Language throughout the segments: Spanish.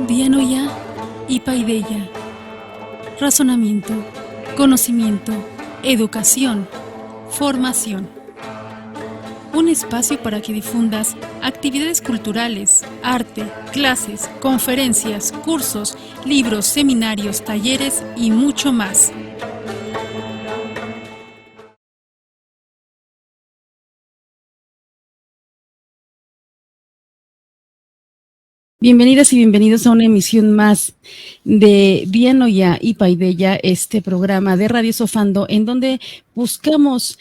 Dianoya y Paideya. Razonamiento, conocimiento, educación, formación. Un espacio para que difundas actividades culturales, arte, clases, conferencias, cursos, libros, seminarios, talleres y mucho más. Bienvenidas y bienvenidos a una emisión más de Dianoya y Paideya, este programa de Radio Sofando, en donde buscamos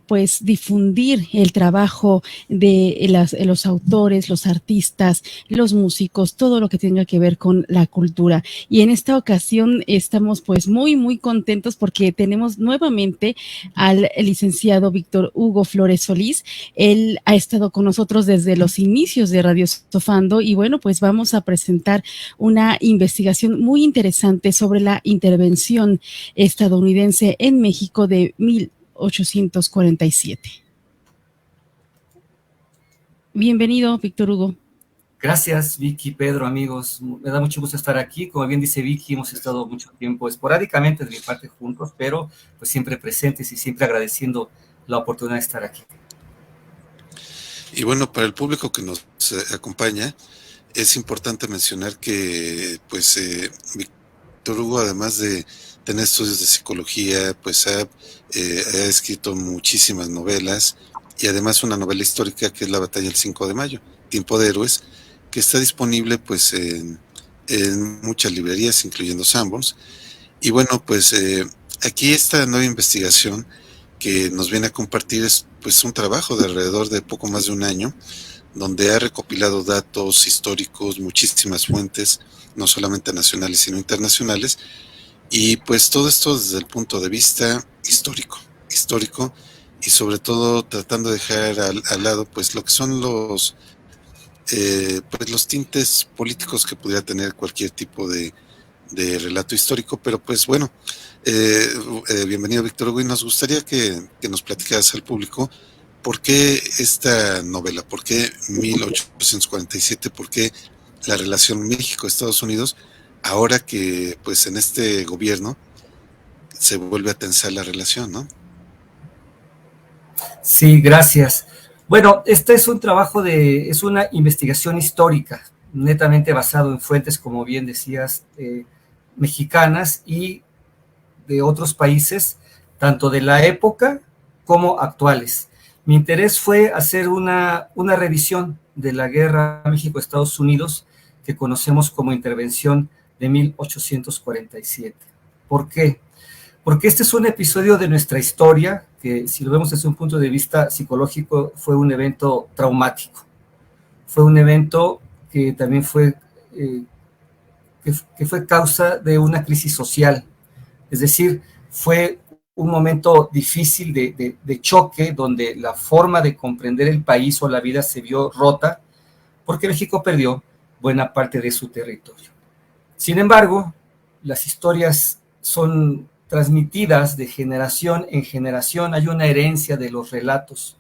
pues difundir el trabajo de los autores, los artistas, los músicos, todo lo que tenga que ver con la cultura. Y en esta ocasión estamos pues muy contentos porque tenemos nuevamente al licenciado Víctor Hugo Flores Solís. Él ha estado con nosotros desde los inicios de Radio Sofando y bueno, pues vamos a presentar una investigación muy interesante sobre la intervención estadounidense en México de 1847. Bienvenido, Víctor Hugo. Gracias, Vicky, Pedro, amigos. Me da mucho gusto estar aquí. Como bien dice Vicky, hemos estado mucho tiempo esporádicamente de mi parte juntos, pero pues siempre presentes y siempre agradeciendo la oportunidad de estar aquí. Y bueno, para el público que nos acompaña, es importante mencionar que pues Víctor Hugo, además de tener estudios de psicología, pues ha escrito muchísimas novelas y además una novela histórica que es La Batalla del 5 de Mayo, Tiempo de Héroes, que está disponible pues en muchas librerías, incluyendo Sanborns. Y bueno, pues aquí esta nueva investigación que nos viene a compartir es pues un trabajo de alrededor de poco más de un año, donde ha recopilado datos históricos, muchísimas fuentes, no solamente nacionales sino internacionales, y pues todo esto desde el punto de vista histórico y sobre todo tratando de dejar al lado pues lo que son los tintes políticos que pudiera tener cualquier tipo de relato histórico, pero pues bueno, bienvenido Víctor Hugo, y nos gustaría que nos platicaras al público por qué esta novela, por qué 1847, por qué la relación México-Estados Unidos, ahora que pues en este gobierno se vuelve a tensar la relación, ¿no? Sí, gracias. Bueno, este es un trabajo es una investigación histórica, netamente basado en fuentes, como bien decías, mexicanas y de otros países, tanto de la época como actuales. Mi interés fue hacer una revisión de la guerra México-Estados Unidos que conocemos como intervención de 1847. ¿Por qué? Porque este es un episodio de nuestra historia que, si lo vemos desde un punto de vista psicológico, fue un evento traumático. Fue un evento que también fue, que fue causa de una crisis social. Es decir, fue un momento difícil de choque, donde la forma de comprender el país o la vida se vio rota, porque México perdió buena parte de su territorio. Sin embargo, las historias son transmitidas de generación en generación, hay una herencia de los relatos.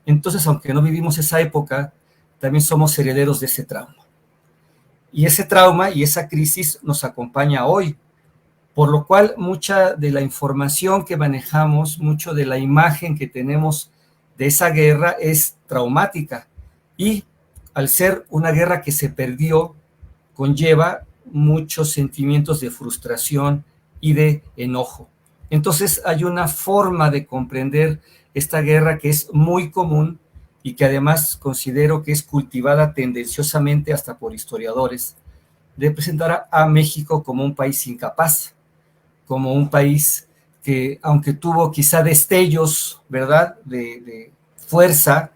Entonces, aunque no vivimos esa época, también somos herederos de ese trauma. Y ese trauma y esa crisis nos acompaña hoy, por lo cual mucha de la información que manejamos, mucho de la imagen que tenemos de esa guerra es traumática, y al ser una guerra que se perdió, conlleva muchos sentimientos de frustración y de enojo. Entonces hay una forma de comprender esta guerra que es muy común y que además considero que es cultivada tendenciosamente hasta por historiadores, de presentar a México como un país incapaz, como un país que, aunque tuvo quizá destellos, ¿verdad?, de fuerza,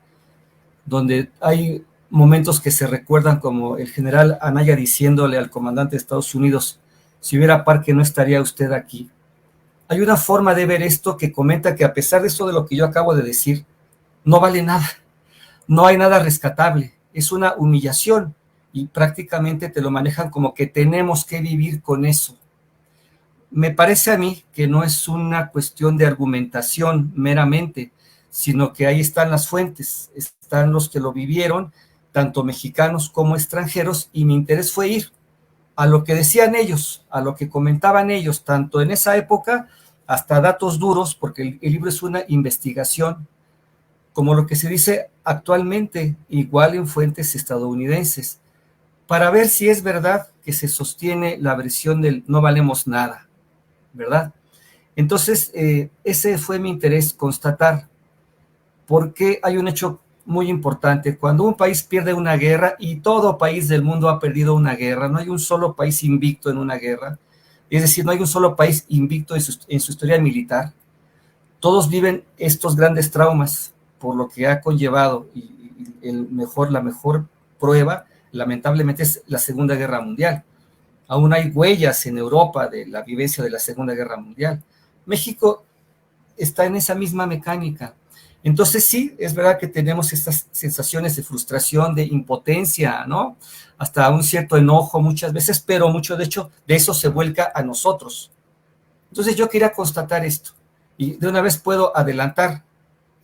donde hay momentos que se recuerdan como el general Anaya diciéndole al comandante de Estados Unidos: si hubiera parque no estaría usted aquí. Hay una forma de ver esto que comenta que, a pesar de eso, de lo que yo acabo de decir, no vale nada, no hay nada rescatable, es una humillación, y prácticamente te lo manejan como que tenemos que vivir con eso. Me parece a mí que no es una cuestión de argumentación meramente, sino que ahí están las fuentes, están los que lo vivieron tanto mexicanos como extranjeros, y mi interés fue ir a lo que decían ellos, a lo que comentaban ellos, tanto en esa época hasta datos duros, porque el libro es una investigación, como lo que se dice actualmente, igual en fuentes estadounidenses, para ver si es verdad que se sostiene la versión del no valemos nada, ¿verdad? Entonces, ese fue mi interés, constatar, porque hay un hecho muy importante. Cuando un país pierde una guerra, y todo país del mundo ha perdido una guerra, no hay un solo país invicto en una guerra, es decir, no hay un solo país invicto en su historia militar, todos viven estos grandes traumas por lo que ha conllevado, y la mejor prueba, lamentablemente, es la Segunda Guerra Mundial. Aún hay huellas en Europa de la vivencia de la Segunda Guerra Mundial. México está en esa misma mecánica. Entonces sí, es verdad que tenemos estas sensaciones de frustración, de impotencia, ¿no? Hasta un cierto enojo muchas veces, pero mucho de hecho de eso se vuelca a nosotros. Entonces yo quería constatar esto, y de una vez puedo adelantar,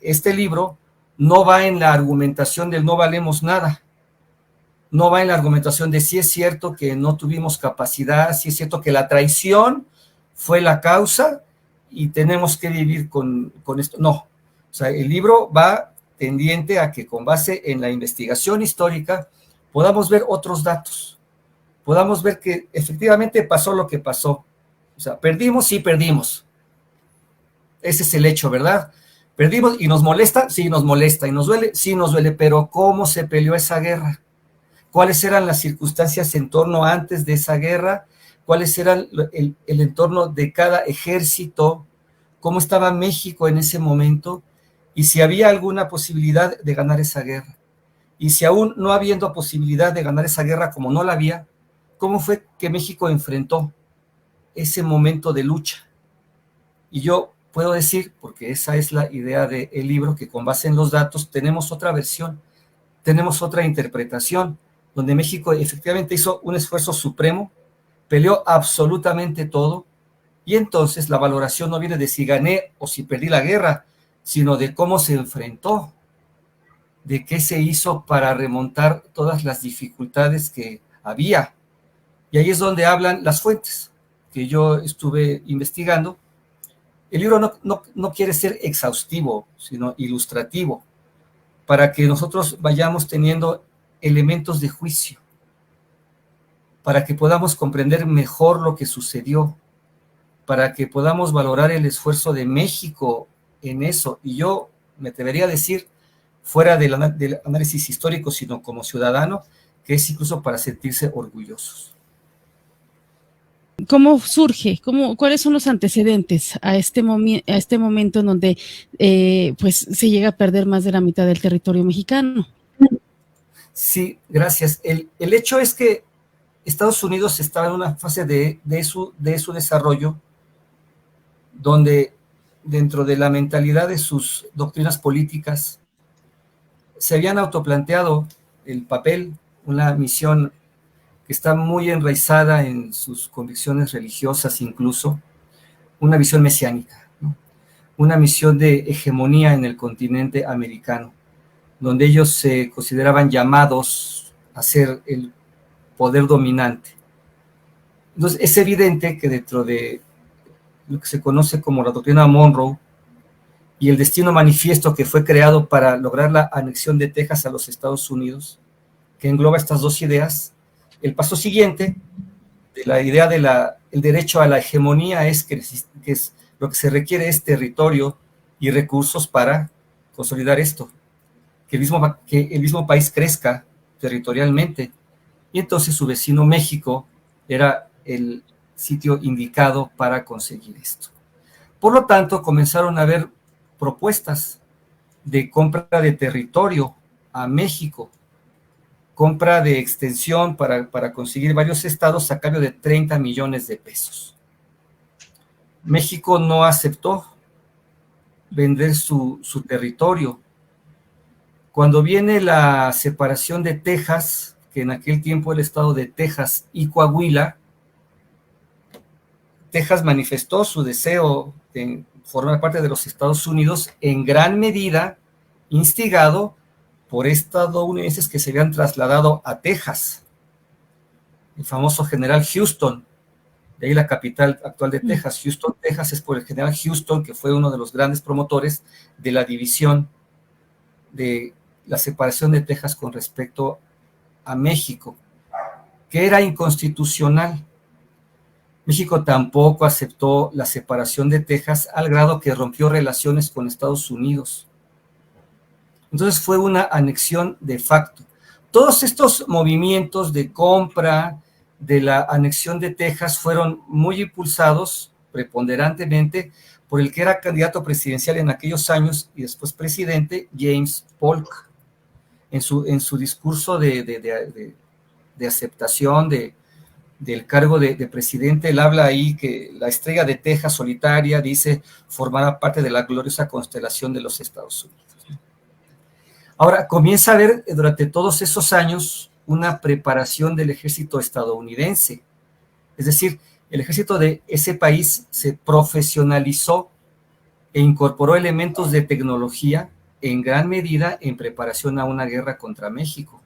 este libro no va en la argumentación del no valemos nada, no va en la argumentación de si es cierto que no tuvimos capacidad, si es cierto que la traición fue la causa y tenemos que vivir con esto. No, o sea, el libro va tendiente a que con base en la investigación histórica podamos ver otros datos, podamos ver que efectivamente pasó lo que pasó. O sea, perdimos, sí perdimos. Ese es el hecho, ¿verdad? Perdimos y nos molesta, sí nos molesta, y nos duele, sí nos duele, pero ¿cómo se peleó esa guerra? ¿Cuáles eran las circunstancias en torno antes de esa guerra? ¿Cuáles eran el entorno de cada ejército? ¿Cómo estaba México en ese momento? Y si había alguna posibilidad de ganar esa guerra. Y si aún no habiendo posibilidad de ganar esa guerra como no la había, ¿cómo fue que México enfrentó ese momento de lucha? Y yo puedo decir, porque esa es la idea del libro, que con base en los datos tenemos otra versión, tenemos otra interpretación, donde México efectivamente hizo un esfuerzo supremo, peleó absolutamente todo, y entonces la valoración no viene de si gané o si perdí la guerra, sino de cómo se enfrentó, de qué se hizo para remontar todas las dificultades que había. Y ahí es donde hablan las fuentes que yo estuve investigando. El libro no quiere ser exhaustivo, sino ilustrativo, para que nosotros vayamos teniendo elementos de juicio, para que podamos comprender mejor lo que sucedió, para que podamos valorar el esfuerzo de México en eso. Y yo me atrevería a decir, fuera del análisis histórico, sino como ciudadano, que es incluso para sentirse orgullosos. ¿Cómo surge? ¿Cuáles son los antecedentes a este momento en donde pues se llega a perder más de la mitad del territorio mexicano? Sí, gracias. El hecho es que Estados Unidos estaba en una fase de su desarrollo, donde dentro de la mentalidad de sus doctrinas políticas se habían autoplanteado el papel, una misión que está muy enraizada en sus convicciones religiosas, incluso una visión mesiánica, ¿no? Una misión de hegemonía en el continente americano, donde ellos se consideraban llamados a ser el poder dominante. Entonces, es evidente que dentro de lo que se conoce como la doctrina Monroe y el destino manifiesto que fue creado para lograr la anexión de Texas a los Estados Unidos, que engloba estas dos ideas, el paso siguiente de la idea del derecho a la hegemonía es que lo que se requiere es territorio y recursos para consolidar esto, que el mismo país crezca territorialmente. Y entonces su vecino México era el sitio indicado para conseguir esto. Por lo tanto, comenzaron a haber propuestas de compra de territorio a México, compra de extensión para conseguir varios estados a cambio de 30 millones de pesos. México no aceptó vender su territorio. Cuando viene la separación de Texas, que en aquel tiempo el estado de Texas y Coahuila, Texas manifestó su deseo de formar parte de los Estados Unidos, en gran medida instigado por estadounidenses que se habían trasladado a Texas. El famoso general Houston, de ahí la capital actual de Texas, Houston, Texas, es por el general Houston, que fue uno de los grandes promotores de la división de la separación de Texas con respecto a México, que era inconstitucional. México tampoco aceptó la separación de Texas al grado que rompió relaciones con Estados Unidos. Entonces fue una anexión de facto. Todos estos movimientos de compra de la anexión de Texas fueron muy impulsados preponderantemente por el que era candidato presidencial en aquellos años y después presidente, James Polk. En su discurso de aceptación del cargo de presidente, él habla ahí que la estrella de Texas solitaria, dice, formará parte de la gloriosa constelación de los Estados Unidos. Ahora, comienza a haber durante todos esos años una preparación del ejército estadounidense. Es decir, el ejército de ese país se profesionalizó e incorporó elementos de tecnología en gran medida en preparación a una guerra contra México.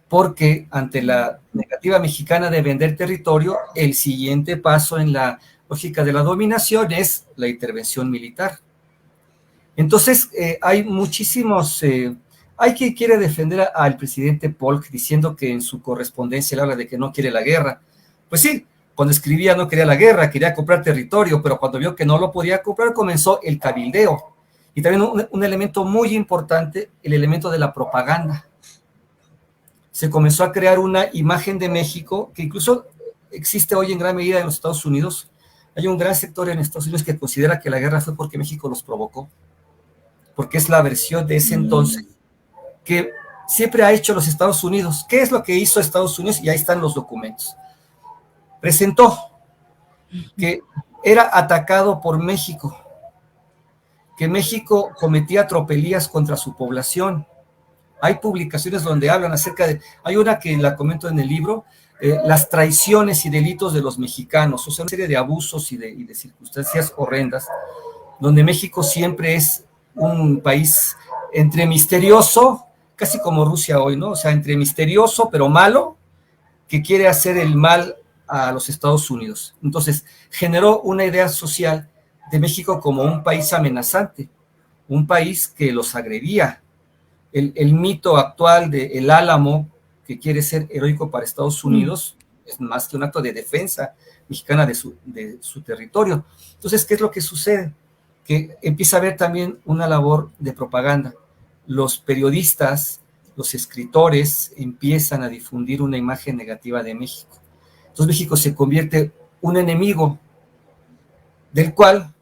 Porque ante la negativa mexicana de vender territorio, el siguiente paso en la lógica de la dominación es la intervención militar. Entonces, hay muchísimos, hay quien quiere defender al presidente Polk diciendo que en su correspondencia él habla de que no quiere la guerra. Pues sí, cuando escribía no quería la guerra, quería comprar territorio, pero cuando vio que no lo podía comprar comenzó el cabildeo. Y también un elemento muy importante, el elemento de la propaganda. Se comenzó a crear una imagen de México que incluso existe hoy en gran medida en los Estados Unidos. Hay un gran sector en Estados Unidos que considera que la guerra fue porque México los provocó, porque es la versión de ese entonces que siempre ha hecho los Estados Unidos. ¿Qué es lo que hizo Estados Unidos? Y ahí están los documentos. Presentó que era atacado por México, que México cometía tropelías contra su población. Hay publicaciones donde hablan acerca de, hay una que la comento en el libro, las traiciones y delitos de los mexicanos, o sea, una serie de abusos y de circunstancias horrendas, donde México siempre es un país entre misterioso, casi como Rusia hoy, ¿no? O sea, entre misterioso pero malo, que quiere hacer el mal a los Estados Unidos. Entonces, generó una idea social de México como un país amenazante, un país que los agredía. El mito actual de el Álamo, que quiere ser heroico para Estados Unidos, es más que un acto de defensa mexicana de su territorio. Entonces, ¿qué es lo que sucede? Que empieza a haber también una labor de propaganda. Los periodistas, los escritores empiezan a difundir una imagen negativa de México. Entonces México se convierte en un enemigo del cual,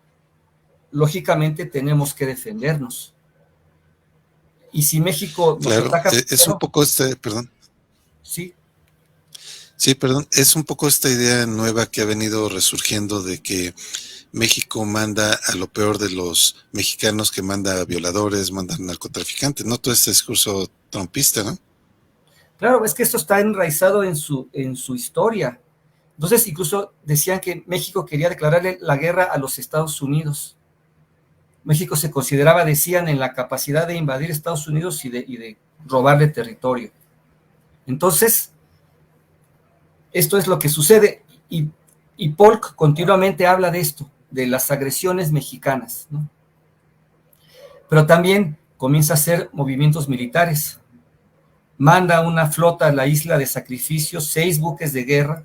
lógicamente, tenemos que defendernos. Y si México nos ataca... Es un poco perdón. Sí. Sí, perdón, es un poco esta idea nueva que ha venido resurgiendo de que México manda a lo peor de los mexicanos, que manda a violadores, manda a narcotraficantes, ¿no? Todo este discurso trumpista, ¿no? Claro, es que esto está enraizado en su historia. Entonces, incluso decían que México quería declararle la guerra a los Estados Unidos. México se consideraba, decían, en la capacidad de invadir Estados Unidos y de robarle territorio. Entonces, esto es lo que sucede, y Polk continuamente habla de esto, de las agresiones mexicanas, ¿no? Pero también comienza a hacer movimientos militares. Manda una flota a la isla de Sacrificio, 6 buques de guerra,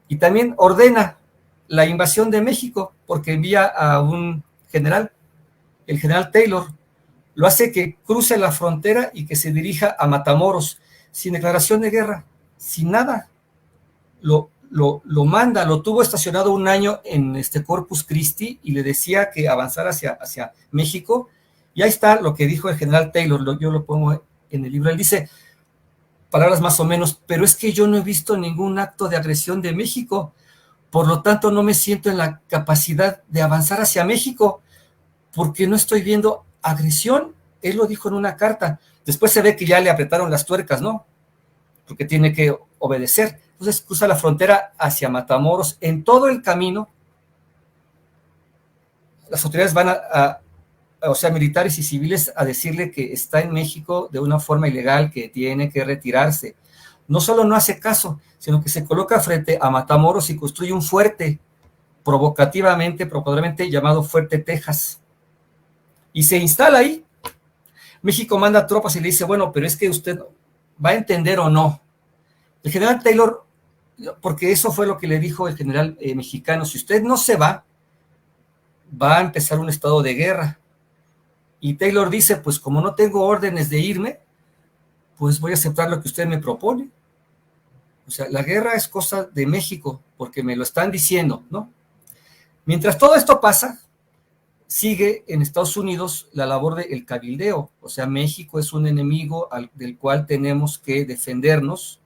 y también ordena la invasión de México, porque envía a un general, el general Taylor, lo hace que cruce la frontera y que se dirija a Matamoros, sin declaración de guerra, sin nada. Lo manda, lo tuvo estacionado un año en Corpus Christi y le decía que avanzara hacia México, y ahí está lo que dijo el general Taylor, yo lo pongo en el libro. Él dice, palabras más o menos, pero es que yo no he visto ningún acto de agresión de México, por lo tanto no me siento en la capacidad de avanzar hacia México, porque no estoy viendo agresión. Él lo dijo en una carta. Después se ve que ya le apretaron las tuercas, ¿no? Porque tiene que obedecer. Entonces cruza la frontera hacia Matamoros. En todo el camino, las autoridades van a o sea, militares y civiles, a decirle que está en México de una forma ilegal, que tiene que retirarse. No solo no hace caso, sino que se coloca frente a Matamoros y construye un fuerte, provocadoramente llamado Fuerte Texas. Y se instala ahí. México manda tropas y le dice, bueno, pero es que usted va a entender o no. El general Taylor, porque eso fue lo que le dijo el general mexicano, si usted no se va a empezar un estado de guerra. Y Taylor dice, pues como no tengo órdenes de irme, pues voy a aceptar lo que usted me propone. O sea, la guerra es cosa de México, porque me lo están diciendo, ¿no? Mientras todo esto pasa, sigue en Estados Unidos la labor del cabildeo. O sea, México es un enemigo del cual tenemos que defendernos,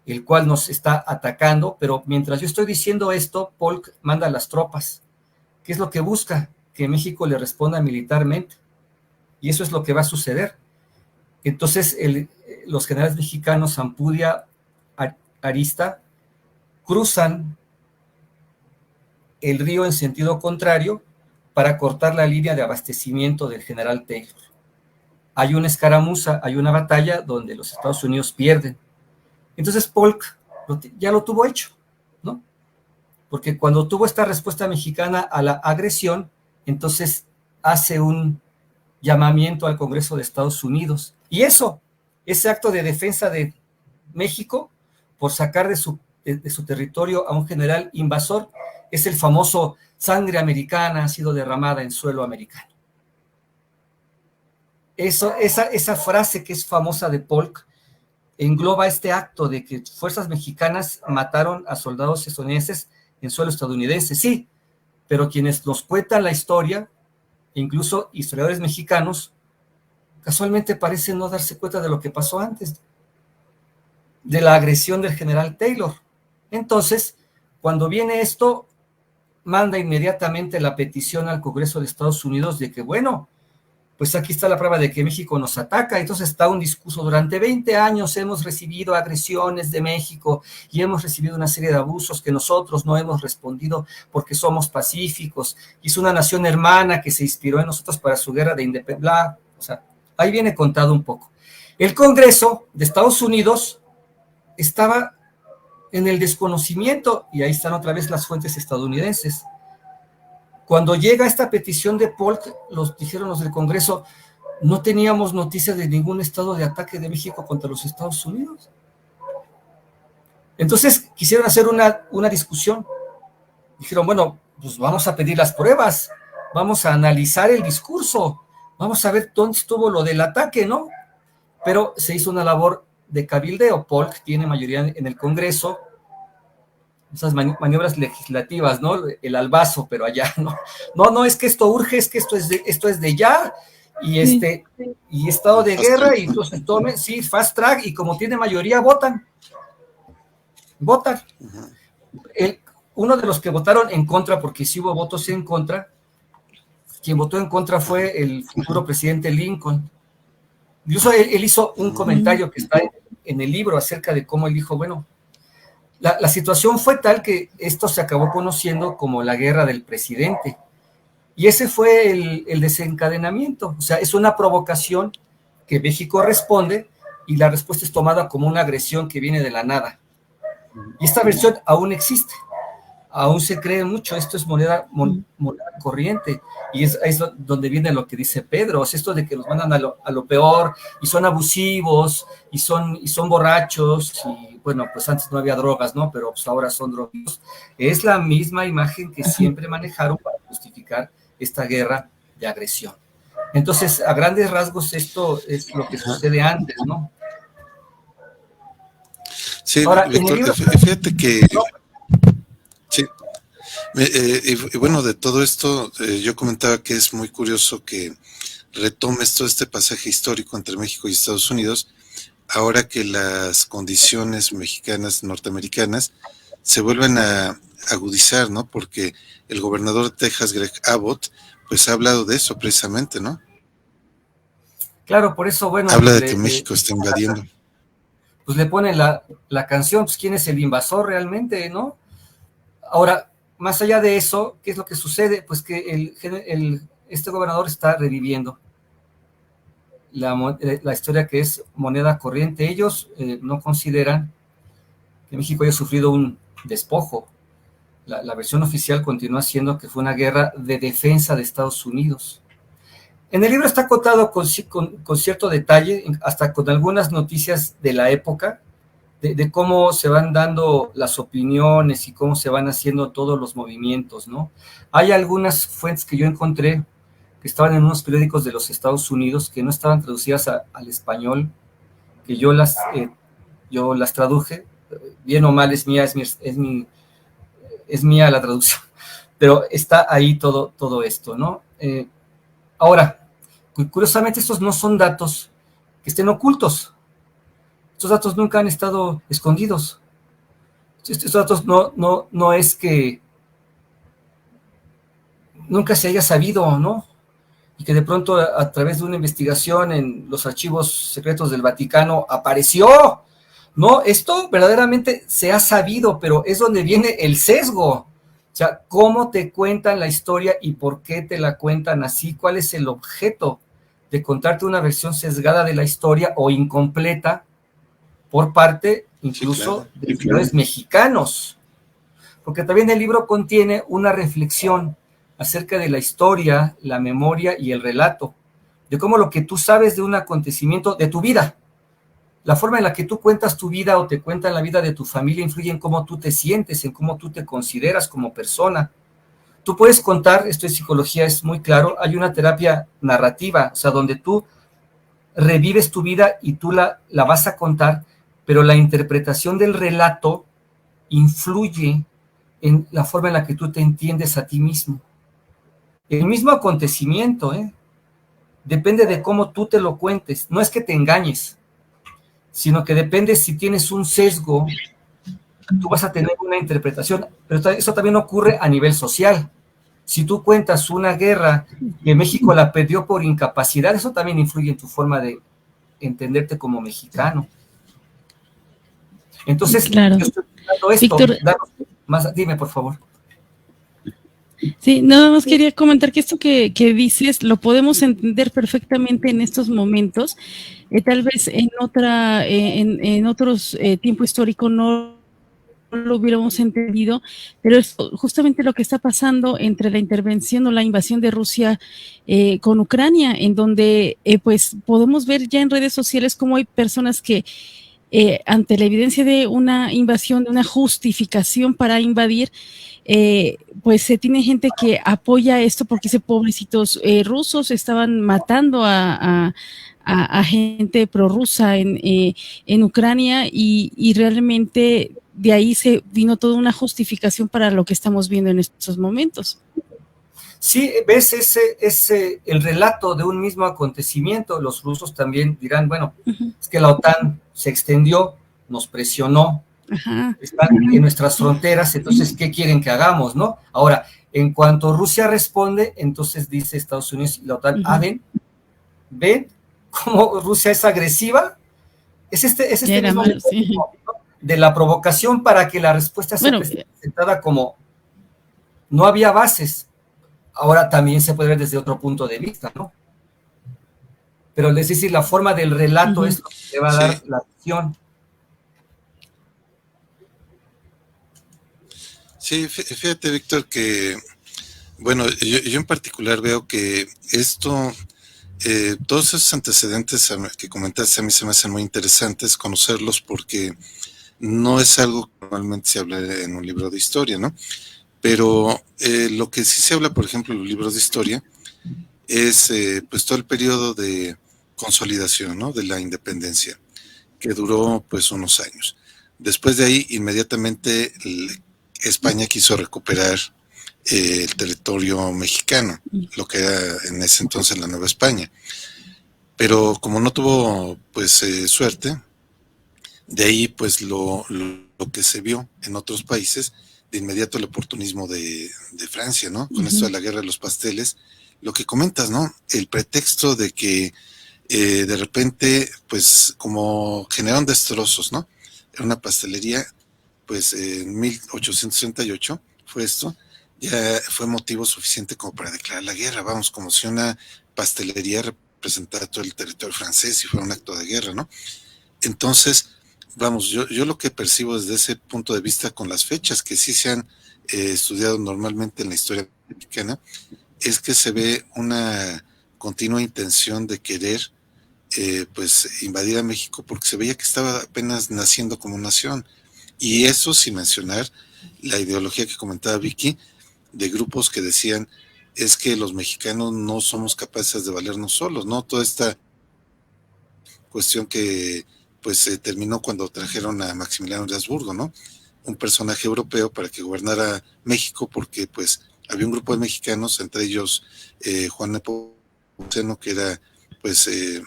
el cual nos está atacando, pero mientras yo estoy diciendo esto, Polk manda las tropas. ¿Qué es lo que busca? Que México le responda militarmente. Y eso es lo que va a suceder. Entonces, los generales mexicanos, Ampudia, Arista, cruzan el río en sentido contrario para cortar la línea de abastecimiento del general Taylor. Hay una escaramuza, hay una batalla donde los Estados Unidos pierden. Entonces Polk ya lo tuvo hecho, ¿no? Porque cuando tuvo esta respuesta mexicana a la agresión, entonces hace un llamamiento al Congreso de Estados Unidos. Y ese acto de defensa de México por sacar de su territorio a un general invasor, es el famoso sangre americana ha sido derramada en suelo americano. Esa frase que es famosa de Polk engloba este acto de que fuerzas mexicanas mataron a soldados estadounidenses en suelo estadounidense, sí, pero quienes nos cuentan la historia, incluso historiadores mexicanos, casualmente parecen no darse cuenta de lo que pasó antes, de la agresión del general Taylor. Entonces, cuando viene esto, manda inmediatamente la petición al Congreso de Estados Unidos de que, bueno, pues aquí está la prueba de que México nos ataca. Entonces está un discurso, durante 20 años hemos recibido agresiones de México y hemos recibido una serie de abusos que nosotros no hemos respondido porque somos pacíficos, y es una nación hermana que se inspiró en nosotros para su guerra de independencia. O sea, ahí viene contado un poco. El Congreso de Estados Unidos estaba en el desconocimiento, y ahí están otra vez las fuentes estadounidenses. Cuando llega esta petición de Polk, dijeron los del Congreso, no teníamos noticias de ningún estado de ataque de México contra los Estados Unidos. Entonces quisieron hacer una discusión. Dijeron, bueno, pues vamos a pedir las pruebas, vamos a analizar el discurso, vamos a ver dónde estuvo lo del ataque, ¿no? Pero se hizo una labor de cabildeo. Polk tiene mayoría en el Congreso, esas maniobras legislativas, ¿no? El albazo, pero allá, no, es que esto urge, es que esto es de ya, y y estado de guerra, y entonces tomen, sí, fast track, y como tiene mayoría, votan. Uno de los que votaron en contra, porque sí hubo votos en contra, quien votó en contra fue el futuro presidente Lincoln. Incluso él hizo un comentario que está en el libro acerca de cómo él dijo, bueno, la situación fue tal que esto se acabó conociendo como la guerra del presidente. Y ese fue el desencadenamiento. O sea, es una provocación que México responde, y la respuesta es tomada como una agresión que viene de la nada. Y esta versión aún existe. Aún se cree mucho, esto es moneda corriente, y es donde viene lo que dice Pedro, es esto de que los mandan a lo peor, y son abusivos, y son borrachos, y bueno, pues antes no había drogas, ¿no? Pero pues ahora son drogados. Es la misma imagen que siempre manejaron para justificar esta guerra de agresión. Entonces, a grandes rasgos, esto es lo que sucede antes, ¿no? Sí, ahora, Víctor, fíjate que... No, sí, y bueno, de todo esto, yo comentaba que es muy curioso que retomes todo este pasaje histórico entre México y Estados Unidos, ahora que las condiciones mexicanas, norteamericanas, se vuelven a agudizar, ¿no? Porque el gobernador de Texas, Greg Abbott, pues ha hablado de eso precisamente, ¿no? Claro, por eso, bueno... Habla de que México está invadiendo. Pues le ponen la canción, pues quién es el invasor realmente, ¿no? Ahora, más allá de eso, ¿qué es lo que sucede? Pues que el este gobernador está reviviendo la historia que es moneda corriente. Ellos no consideran que México haya sufrido un despojo. La versión oficial continúa siendo que fue una guerra de defensa de Estados Unidos. En el libro está acotado con cierto detalle, hasta con algunas noticias de la época, de cómo se van dando las opiniones y cómo se van haciendo todos los movimientos, ¿no? Hay algunas fuentes que yo encontré que estaban en unos periódicos de los Estados Unidos que no estaban traducidas al español, que yo las traduje, bien o mal es mía la traducción, pero está ahí todo esto, ¿no? Ahora, curiosamente estos no son datos que estén ocultos. Estos datos nunca han estado escondidos. Estos datos no es que nunca se haya sabido, ¿no? Y que de pronto a través de una investigación en los archivos secretos del Vaticano apareció. No, esto verdaderamente se ha sabido, pero es donde viene el sesgo. O sea, cómo te cuentan la historia y por qué te la cuentan así, cuál es el objeto de contarte una versión sesgada de la historia o incompleta por parte incluso de escritores mexicanos. Porque también el libro contiene una reflexión acerca de la historia, la memoria y el relato, de cómo lo que tú sabes de un acontecimiento de tu vida, la forma en la que tú cuentas tu vida o te cuentan la vida de tu familia influye en cómo tú te sientes, en cómo tú te consideras como persona. Tú puedes contar, esto en psicología es muy claro, hay una terapia narrativa, o sea, donde tú revives tu vida y tú la vas a contar, pero la interpretación del relato influye en la forma en la que tú te entiendes a ti mismo. El mismo acontecimiento, depende de cómo tú te lo cuentes. No es que te engañes, sino que depende si tienes un sesgo, tú vas a tener una interpretación. Pero eso también ocurre a nivel social. Si tú cuentas una guerra que México la perdió por incapacidad, eso también influye en tu forma de entenderte como mexicano. Entonces, claro. yo estoy dando esto. Víctor, dime, por favor. Sí, nada más quería comentar que esto que dices lo podemos entender perfectamente en estos momentos, tal vez en otros tiempo histórico no lo hubiéramos entendido, pero es justamente lo que está pasando entre la intervención o la invasión de Rusia con Ucrania, en donde pues podemos ver ya en redes sociales cómo hay personas que ante la evidencia de una invasión, de una justificación para invadir, pues se tiene gente que apoya esto porque dice, pobrecitos rusos estaban matando a gente prorrusa en Ucrania y realmente de ahí se vino toda una justificación para lo que estamos viendo en estos momentos. Sí, ves ese el relato de un mismo acontecimiento. Los rusos también dirán, bueno, es que la OTAN se extendió, nos presionó, están en nuestras fronteras, entonces, ¿qué quieren que hagamos, no? Ahora, en cuanto Rusia responde, entonces dice Estados Unidos y la OTAN, ¿ven cómo Rusia es agresiva? Es este mismo de la provocación para que la respuesta sea presentada como no había bases. Ahora también se puede ver desde otro punto de vista, ¿no? Pero es decir, la forma del relato es lo que te va a dar la acción. Sí, fíjate, Víctor, que, bueno, yo en particular veo que esto, todos esos antecedentes que comentaste a mí se me hacen muy interesantes conocerlos porque no es algo que normalmente se habla en un libro de historia, ¿no? Pero lo que sí se habla, por ejemplo, en los libros de historia es pues todo el periodo de consolidación, ¿no? De la independencia, que duró pues unos años. Después de ahí, inmediatamente España quiso recuperar el territorio mexicano, lo que era en ese entonces la Nueva España. Pero como no tuvo pues suerte, de ahí pues lo que se vio en otros países, de inmediato el oportunismo de Francia, ¿no? Con esto de la guerra de los pasteles, lo que comentas, ¿no? El pretexto de que de repente, pues como generaron destrozos, ¿no? En una pastelería, pues en 1868 fue esto, ya fue motivo suficiente como para declarar la guerra, vamos, como si una pastelería representara todo el territorio francés y fuera un acto de guerra, ¿no? Entonces, vamos, yo lo que percibo desde ese punto de vista con las fechas que sí se han estudiado normalmente en la historia mexicana, es que se ve una continua intención de querer pues invadir a México porque se veía que estaba apenas naciendo como nación, y eso sin mencionar la ideología que comentaba Vicky, de grupos que decían es que los mexicanos no somos capaces de valernos solos, ¿no? Toda esta cuestión que pues terminó cuando trajeron a Maximiliano de Habsburgo, ¿no? Un personaje europeo para que gobernara México, porque pues había un grupo de mexicanos, entre ellos Juan Nepomuceno, que era pues de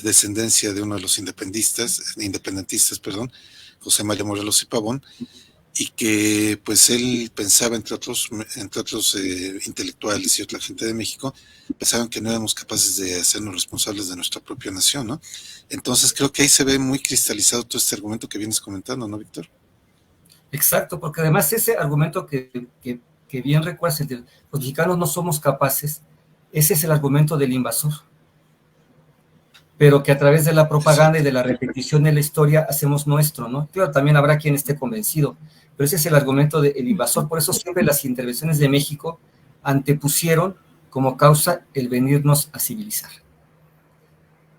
descendencia de uno de los independentistas, José María Morelos y Pavón, y que pues él pensaba, entre otros intelectuales y otra gente de México, pensaban que no éramos capaces de hacernos responsables de nuestra propia nación, ¿no? Entonces creo que ahí se ve muy cristalizado todo este argumento que vienes comentando, ¿no, Víctor? Exacto, porque además ese argumento que bien recuerdas, los mexicanos no somos capaces, ese es el argumento del invasor, pero que a través de la propaganda y de la repetición de la historia hacemos nuestro, ¿no? Claro, también habrá quien esté convencido, pero ese es el argumento del invasor. Por eso siempre las intervenciones de México antepusieron como causa el venirnos a civilizar.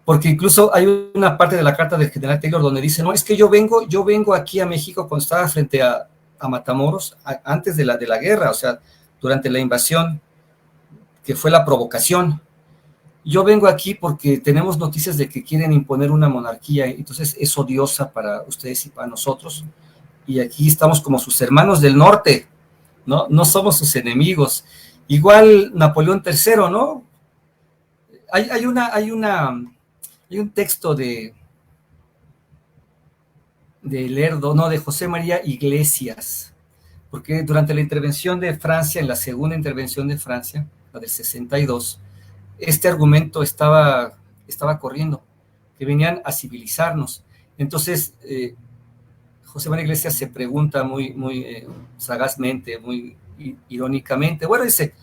Porque incluso hay una parte de la carta del general Taylor donde dice, no, es que yo vengo aquí a México cuando estaba frente a Matamoros, antes de la guerra, o sea, durante la invasión, que fue la provocación. Yo vengo aquí porque tenemos noticias de que quieren imponer una monarquía, entonces es odiosa para ustedes y para nosotros, y aquí estamos como sus hermanos del norte, ¿no? No somos sus enemigos. Igual Napoleón III, ¿no? Hay un texto de Lerdo, no, de José María Iglesias, porque durante la intervención de Francia, en la segunda intervención de Francia, la del 62, este argumento estaba corriendo, que venían a civilizarnos. Entonces, José María Iglesias se pregunta muy sagazmente, muy irónicamente, bueno, dice,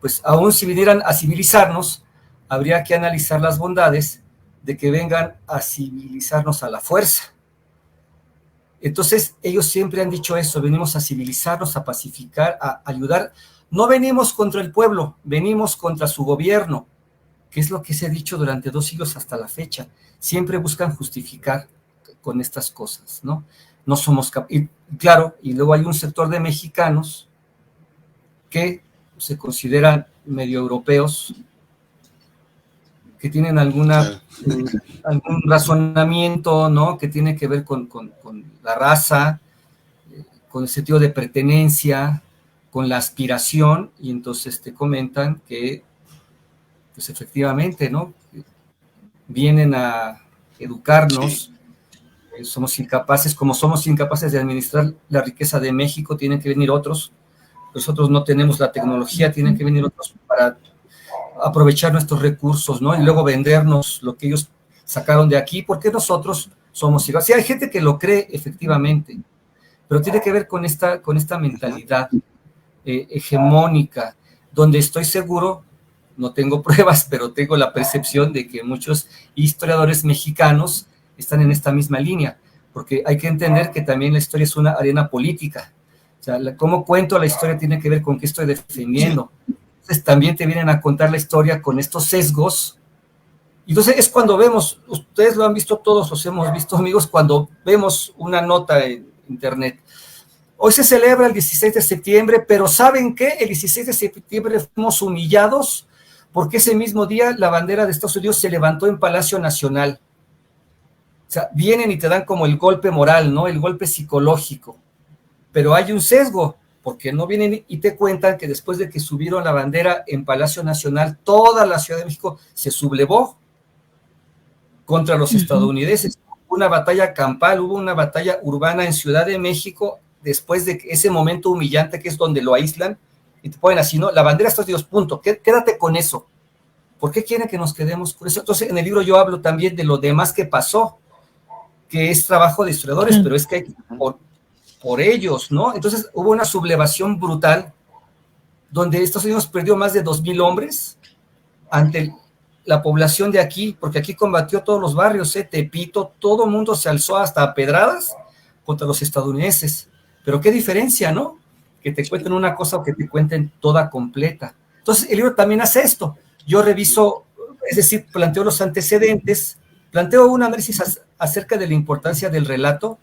pues aún si vinieran a civilizarnos, habría que analizar las bondades de que vengan a civilizarnos a la fuerza. Entonces, ellos siempre han dicho eso, venimos a civilizarnos, a pacificar, a ayudar. No venimos contra el pueblo, venimos contra su gobierno, que es lo que se ha dicho durante 2 siglos hasta la fecha. Siempre buscan justificar con estas cosas, ¿no? No somos capaces. Claro, y luego hay un sector de mexicanos que se consideran medio europeos, que tienen algún razonamiento, ¿no? Que tiene que ver con la raza, con el sentido de pertenencia, con la aspiración, y entonces te comentan que pues efectivamente, ¿no? Vienen a educarnos, somos incapaces, como somos incapaces de administrar la riqueza de México, tienen que venir otros, nosotros no tenemos la tecnología, tienen que venir otros para aprovechar nuestros recursos, ¿no? Y luego vendernos lo que ellos sacaron de aquí, porque nosotros somos iguales. Sí, hay gente que lo cree efectivamente, pero tiene que ver con esta mentalidad hegemónica, donde estoy seguro, no tengo pruebas, pero tengo la percepción de que muchos historiadores mexicanos están en esta misma línea, porque hay que entender que también la historia es una arena política. O sea, cómo cuento la historia tiene que ver con qué estoy defendiendo. Entonces también te vienen a contar la historia con estos sesgos. Entonces es cuando vemos, ustedes lo han visto todos, los hemos visto, amigos, cuando vemos una nota en internet. Hoy se celebra el 16 de septiembre, pero ¿saben qué? El 16 de septiembre fuimos humillados porque ese mismo día la bandera de Estados Unidos se levantó en Palacio Nacional. O sea, vienen y te dan como el golpe moral, ¿no? El golpe psicológico. Pero hay un sesgo, porque no vienen y te cuentan que después de que subieron la bandera en Palacio Nacional, toda la Ciudad de México se sublevó contra los estadounidenses. Hubo una batalla campal, hubo una batalla urbana en Ciudad de México, después de ese momento humillante que es donde lo aíslan, y te ponen así, ¿no? La bandera de Estados Unidos, punto. Quédate con eso. ¿Por qué quieren que nos quedemos con eso? Entonces, en el libro yo hablo también de lo demás que pasó, que es trabajo de historiadores, pero es que hay que por ellos, ¿no? Entonces, hubo una sublevación brutal donde Estados Unidos perdió más de 2,000 hombres ante la población de aquí, porque aquí combatió todos los barrios, Tepito, todo el mundo se alzó hasta a pedradas contra los estadounidenses. Pero qué diferencia, ¿no? Que te cuenten una cosa o que te cuenten toda completa. Entonces, el libro también hace esto. Yo reviso, es decir, planteo los antecedentes, planteo un análisis acerca de la importancia del relato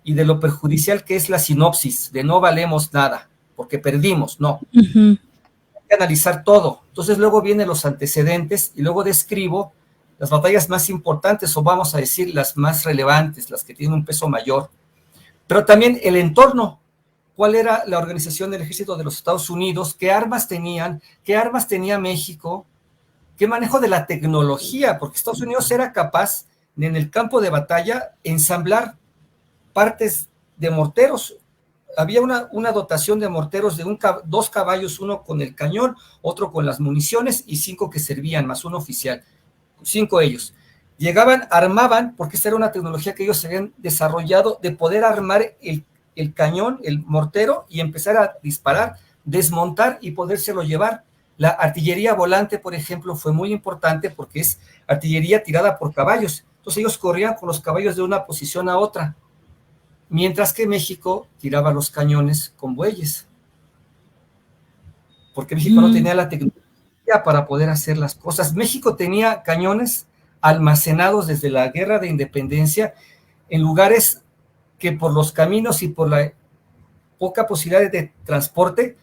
y de lo perjudicial que es la sinopsis, de no valemos nada, porque perdimos, no. Uh-huh. Hay que analizar todo. Entonces luego vienen los antecedentes y luego describo las batallas más importantes, o vamos a decir las más relevantes, las que tienen un peso mayor. Pero también el entorno. ¿Cuál era la organización del ejército de los Estados Unidos? ¿Qué armas tenían? ¿Qué armas tenía México? ¿Qué manejo de la tecnología? Porque Estados Unidos era capaz de, en el campo de batalla, ensamblar partes de morteros. Había una dotación de morteros de 2 caballos, uno con el cañón, otro con las municiones y 5 que servían, más un oficial. 5 ellos. Llegaban, armaban, porque esta era una tecnología que ellos habían desarrollado, de poder armar el cañón, el mortero, y empezar a disparar, desmontar y podérselo llevar. La artillería volante, por ejemplo, fue muy importante porque es artillería tirada por caballos. Entonces ellos corrían con los caballos de una posición a otra, mientras que México tiraba los cañones con bueyes, porque México no tenía la tecnología para poder hacer las cosas. México tenía cañones almacenados desde la Guerra de Independencia en lugares que por los caminos y por la poca posibilidad de transporte,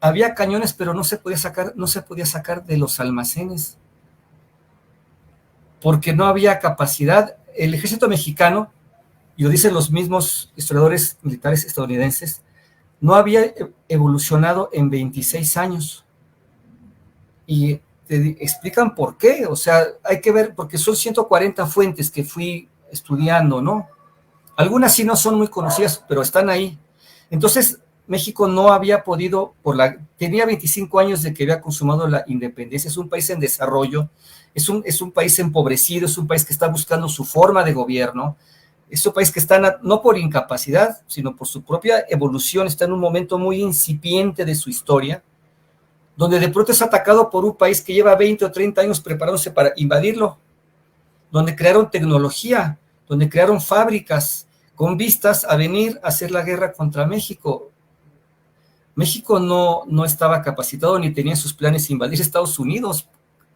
había cañones, pero no se podía sacar de los almacenes, porque no había capacidad. El ejército mexicano, y lo dicen los mismos historiadores militares estadounidenses, no había evolucionado en 26 años. Y te explican por qué. O sea, hay que ver, porque son 140 fuentes que fui estudiando, ¿no? Algunas sí no son muy conocidas, pero están ahí. Entonces, México no había podido, tenía 25 años de que había consumado la independencia, es un país en desarrollo, es un país empobrecido, es un país que está buscando su forma de gobierno, es un país que está, no por incapacidad, sino por su propia evolución, está en un momento muy incipiente de su historia, donde de pronto es atacado por un país que lleva 20 o 30 años preparándose para invadirlo, donde crearon tecnología, donde crearon fábricas, con vistas a venir a hacer la guerra contra México. México no estaba capacitado ni tenía sus planes de invadir Estados Unidos,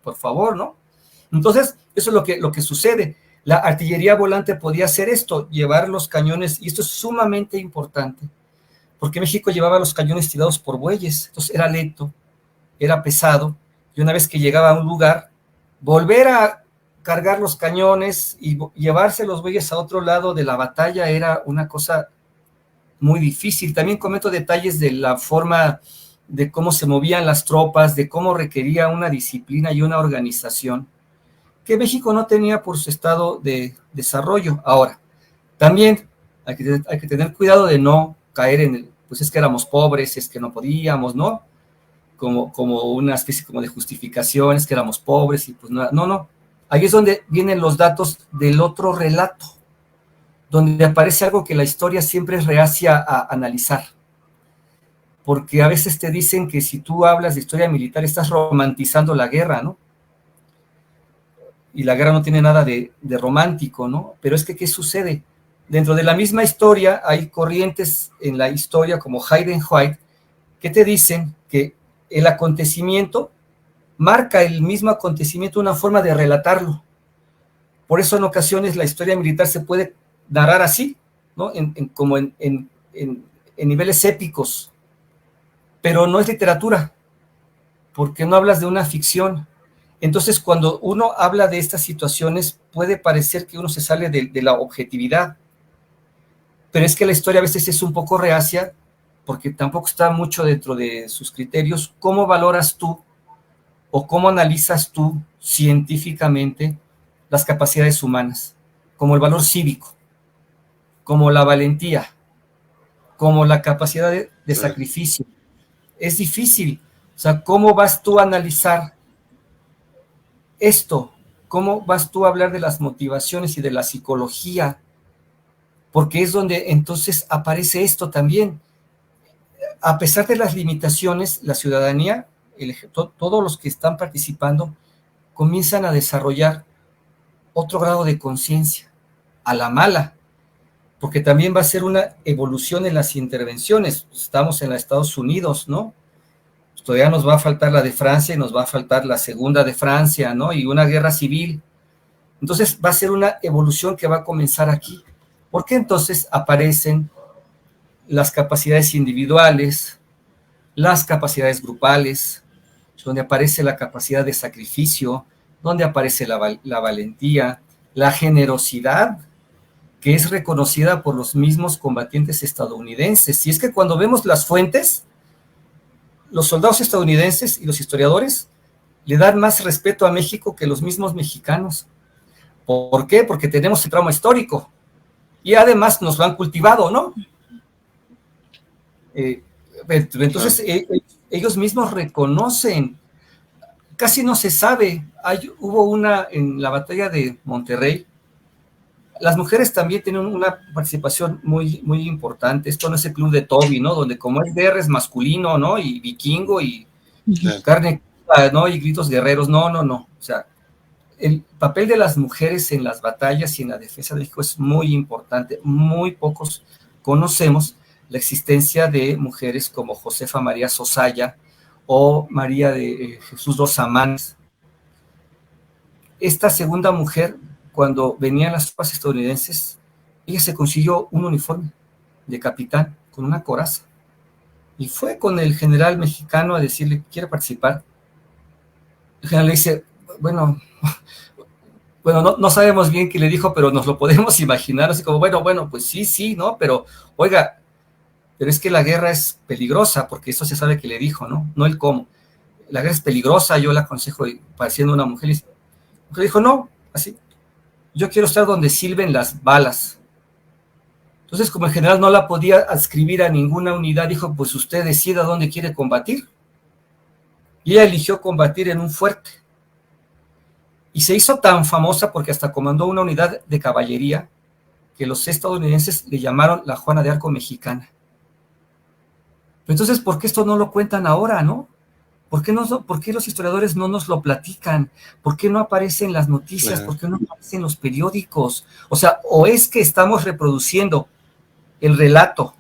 por favor, ¿no? Entonces, eso es lo que sucede. La artillería volante podía hacer esto, llevar los cañones, y esto es sumamente importante, porque México llevaba los cañones tirados por bueyes, entonces era lento, era pesado, y una vez que llegaba a un lugar, volver a cargar los cañones y llevarse los bueyes a otro lado de la batalla era una cosa muy difícil. También comento detalles de la forma de cómo se movían las tropas, de cómo requería una disciplina y una organización que México no tenía por su estado de desarrollo. Ahora, también hay que tener cuidado de no caer pues es que éramos pobres, es que no podíamos, ¿no? Como una especie como de justificación, es que éramos pobres y pues no. Ahí es donde vienen los datos del otro relato, donde aparece algo que la historia siempre es reacia a analizar. Porque a veces te dicen que si tú hablas de historia militar estás romantizando la guerra, ¿no? Y la guerra no tiene nada de romántico, ¿no? Pero es que, ¿qué sucede? Dentro de la misma historia hay corrientes en la historia como Hayden White que te dicen que el acontecimiento marca el mismo acontecimiento una forma de relatarlo. Por eso en ocasiones la historia militar se puede narrar así, ¿no? Como en niveles épicos, pero no es literatura, porque no hablas de una ficción. Entonces, cuando uno habla de estas situaciones, puede parecer que uno se sale de la objetividad, pero es que la historia a veces es un poco reacia, porque tampoco está mucho dentro de sus criterios. ¿Cómo valoras tú o cómo analizas tú científicamente las capacidades humanas? Como el valor cívico, como la valentía, como la capacidad de sacrificio. Es difícil. O sea, ¿cómo vas tú a analizar esto? ¿Cómo vas tú a hablar de las motivaciones y de la psicología? Porque es donde entonces aparece esto también. a pesar de las limitaciones, la ciudadanía, todos los que están participando, comienzan a desarrollar otro grado de conciencia, a la mala, porque también va a ser una evolución en las intervenciones. Estamos en los Estados Unidos, ¿no? Todavía nos va a faltar la de Francia y nos va a faltar la segunda de Francia, ¿no? Y una guerra civil. Entonces va a ser una evolución que va a comenzar aquí. Porque entonces aparecen las capacidades individuales, las capacidades grupales, donde aparece la capacidad de sacrificio, donde aparece la valentía, la generosidad, que es reconocida por los mismos combatientes estadounidenses. Y es que cuando vemos las fuentes, los soldados estadounidenses y los historiadores le dan más respeto a México que los mismos mexicanos. ¿Por qué? Porque tenemos el trauma histórico y además nos lo han cultivado, ¿no? Entonces, ellos mismos reconocen, casi no se sabe, hubo una en la batalla de Monterrey. Las mujeres también tienen una participación muy, muy importante. Esto no es el club de Toby, ¿no? Donde como es guerra es masculino, ¿no? Y vikingo y carne, ¿no? Y gritos guerreros. No. O sea, el papel de las mujeres en las batallas y en la defensa de México es muy importante. Muy pocos conocemos la existencia de mujeres como Josefa María Sosaya o María de Jesús dos Amanes. Esta segunda mujer, cuando venían las tropas estadounidenses, ella se consiguió un uniforme de capitán con una coraza y fue con el general mexicano a decirle, ¿quiere participar? El general le dice, bueno, no sabemos bien qué le dijo, pero nos lo podemos imaginar, así como, bueno, pues sí, ¿no? Pero, oiga, pero es que la guerra es peligrosa, porque eso se sabe que le dijo, ¿no? No el cómo. La guerra es peligrosa, yo le aconsejo, pareciendo una mujer, y le dijo, no, así, yo quiero estar donde silben las balas. Entonces, como el general no la podía adscribir a ninguna unidad, dijo, pues usted decida dónde quiere combatir. Y ella eligió combatir en un fuerte. Y se hizo tan famosa porque hasta comandó una unidad de caballería que los estadounidenses le llamaron la Juana de Arco mexicana. Entonces, ¿por qué esto no lo cuentan ahora, no? ¿Por qué los historiadores no nos lo platican? ¿Por qué no aparece en las noticias? ¿Por qué no aparece en los periódicos? O sea, o es que estamos reproduciendo el relato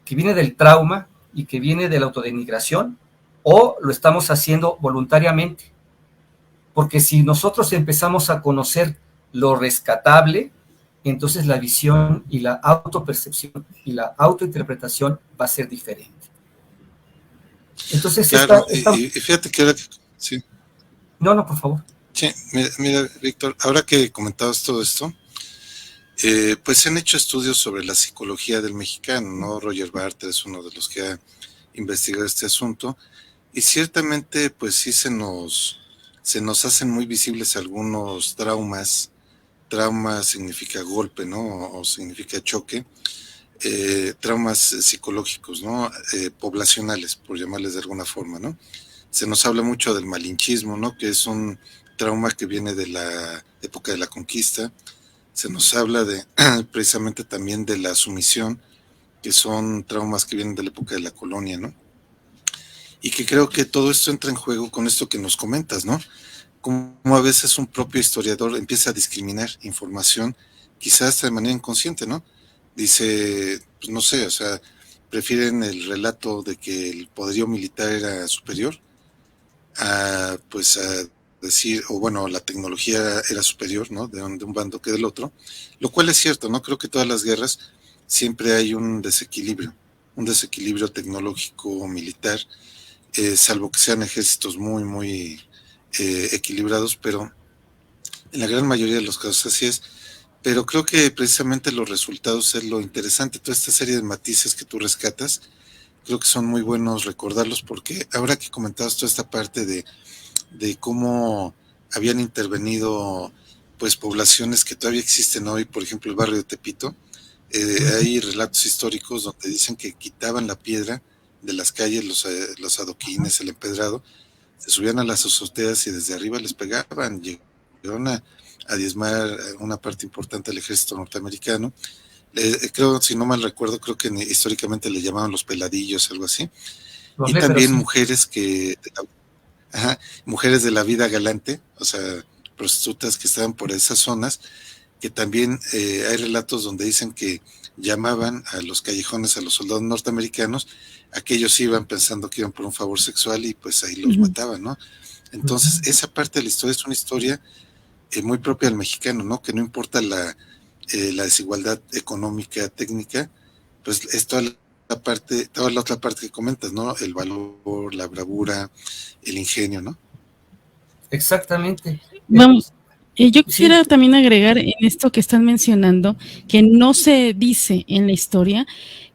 que viene del trauma y que viene de la autodenigración, o lo estamos haciendo voluntariamente. Porque si nosotros empezamos a conocer lo rescatable, entonces la visión y la autopercepción y la autointerpretación va a ser diferente. Entonces, claro, y fíjate que ahora que... Sí. No, por favor. Sí, mira, Víctor, ahora que comentabas todo esto, pues se han hecho estudios sobre la psicología del mexicano, ¿no? Roger Barthes es uno de los que ha investigado este asunto, y ciertamente, pues sí se nos hacen muy visibles algunos traumas. Trauma significa golpe, ¿no? O significa choque. Traumas psicológicos, ¿no? Poblacionales, por llamarles de alguna forma, ¿no? Se nos habla mucho del malinchismo, ¿no? Que es un trauma que viene de la época de la conquista. Se nos habla precisamente también de la sumisión, que son traumas que vienen de la época de la colonia, ¿no? Y que creo que todo esto entra en juego con esto que nos comentas, ¿no? Como a veces un propio historiador empieza a discriminar información, quizás de manera inconsciente, ¿no? Dice, pues no sé, o sea, prefieren el relato de que el poderío militar era superior a decir, o bueno, la tecnología era superior, ¿no? De un bando que del otro, lo cual es cierto, ¿no? Creo que todas las guerras siempre hay un desequilibrio tecnológico, militar, salvo que sean ejércitos muy, muy equilibrados, pero en la gran mayoría de los casos así es. Pero creo que precisamente los resultados es lo interesante. Toda esta serie de matices que tú rescatas, creo que son muy buenos recordarlos, porque ahora que comentabas toda esta parte de cómo habían intervenido pues poblaciones que todavía existen hoy, por ejemplo el barrio de Tepito, hay relatos históricos donde dicen que quitaban la piedra de las calles, los adoquines, el empedrado, se subían a las azoteas y desde arriba les pegaban, llegaron a diezmar una parte importante del ejército norteamericano, creo, si no mal recuerdo, creo que históricamente le llamaban los peladillos, algo así. Los Y léperos, también sí. mujeres de la vida galante, o sea, prostitutas que estaban por esas zonas, que también hay relatos donde dicen que llamaban a los callejones a los soldados norteamericanos, a que ellos iban pensando que iban por un favor sexual y pues ahí los mataban, ¿no? Entonces, esa parte de la historia es una historia muy propia del mexicano, ¿no? Que no importa la desigualdad económica, técnica, pues es toda la otra parte que comentas, ¿no? El valor, la bravura, el ingenio, ¿no? Exactamente. Vamos, yo Sí, quisiera también agregar en esto que están mencionando, que no se dice en la historia,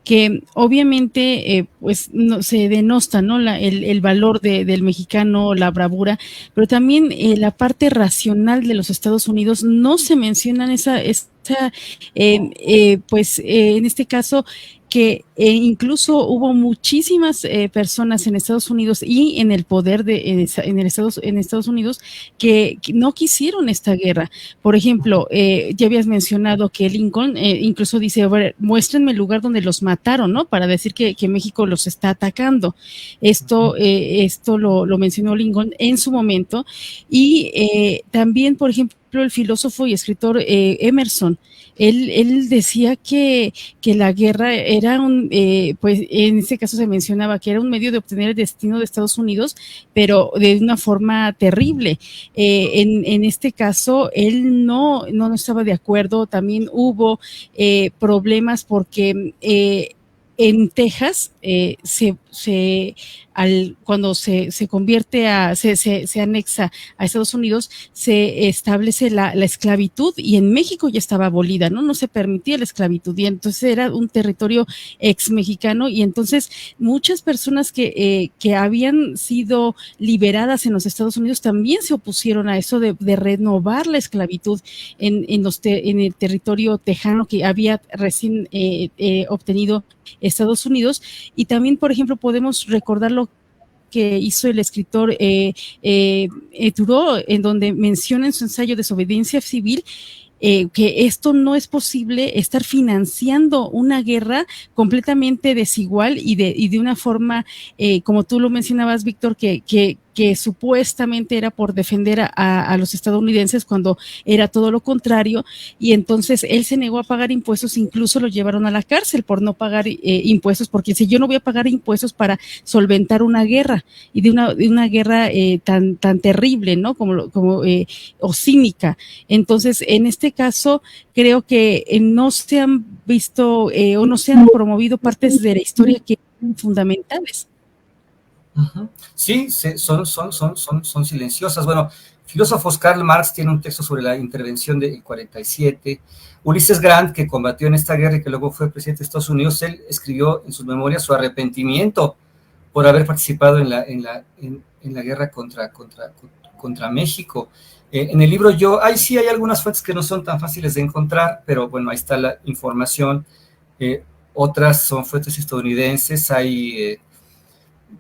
que obviamente pues no, se denosta, ¿no? El valor del mexicano, la bravura, pero también la parte racional de los Estados Unidos no se menciona en pues en este caso que incluso hubo muchísimas personas en Estados Unidos y en el poder en Estados Unidos que no quisieron esta guerra. Por ejemplo, ya habías mencionado que Lincoln incluso dice, a ver, muéstrenme el lugar donde los mataron, ¿no? Para decir que México los está atacando. Esto lo mencionó Lincoln en su momento. Y también, por ejemplo, el filósofo y escritor Emerson, él decía que la guerra era pues en este caso se mencionaba que era un medio de obtener el destino de Estados Unidos, pero de una forma terrible. En este caso, él no estaba de acuerdo, también hubo problemas porque en Texas cuando se convierte se anexa a Estados Unidos, se establece la esclavitud y en México ya estaba abolida, no se permitía la esclavitud y entonces era un territorio ex mexicano y entonces muchas personas que habían sido liberadas en los Estados Unidos también se opusieron a eso de renovar la esclavitud en el territorio tejano que había recién obtenido Estados Unidos. Y también, por ejemplo, podemos recordar lo que hizo el escritor Thoreau, en donde menciona en su ensayo Desobediencia Civil que esto no es posible, estar financiando una guerra completamente desigual y de una forma, como tú lo mencionabas, Víctor, que supuestamente era por defender a los estadounidenses cuando era todo lo contrario, y entonces él se negó a pagar impuestos, incluso lo llevaron a la cárcel por no pagar impuestos, porque si yo no voy a pagar impuestos para solventar una guerra, y de una guerra tan terrible, ¿no? O cínica. Entonces, en este caso, creo que no se han visto o no se han promovido partes de la historia que son fundamentales. Sí, son silenciosas. Bueno, filósofos, Karl Marx tiene un texto sobre la intervención del 47. Ulises Grant, que combatió en esta guerra y que luego fue presidente de Estados Unidos, él escribió en sus memorias su arrepentimiento por haber participado en la guerra contra México. En el libro sí hay algunas fuentes que no son tan fáciles de encontrar, pero bueno, ahí está la información. Otras son fuentes estadounidenses, hay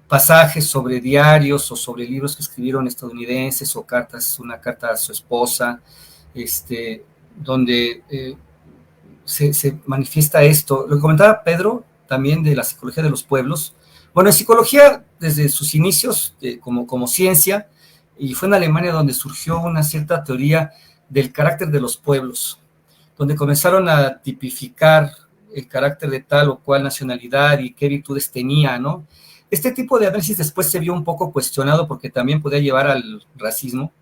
pasajes sobre diarios o sobre libros que escribieron estadounidenses o una carta a su esposa, donde se manifiesta esto. Lo que comentaba Pedro también de la psicología de los pueblos. Bueno, en psicología, desde sus inicios como ciencia, y fue en Alemania donde surgió una cierta teoría del carácter de los pueblos, donde comenzaron a tipificar el carácter de tal o cual nacionalidad y qué virtudes tenía, ¿no? Este tipo de análisis después se vio un poco cuestionado porque también podía llevar al racismo,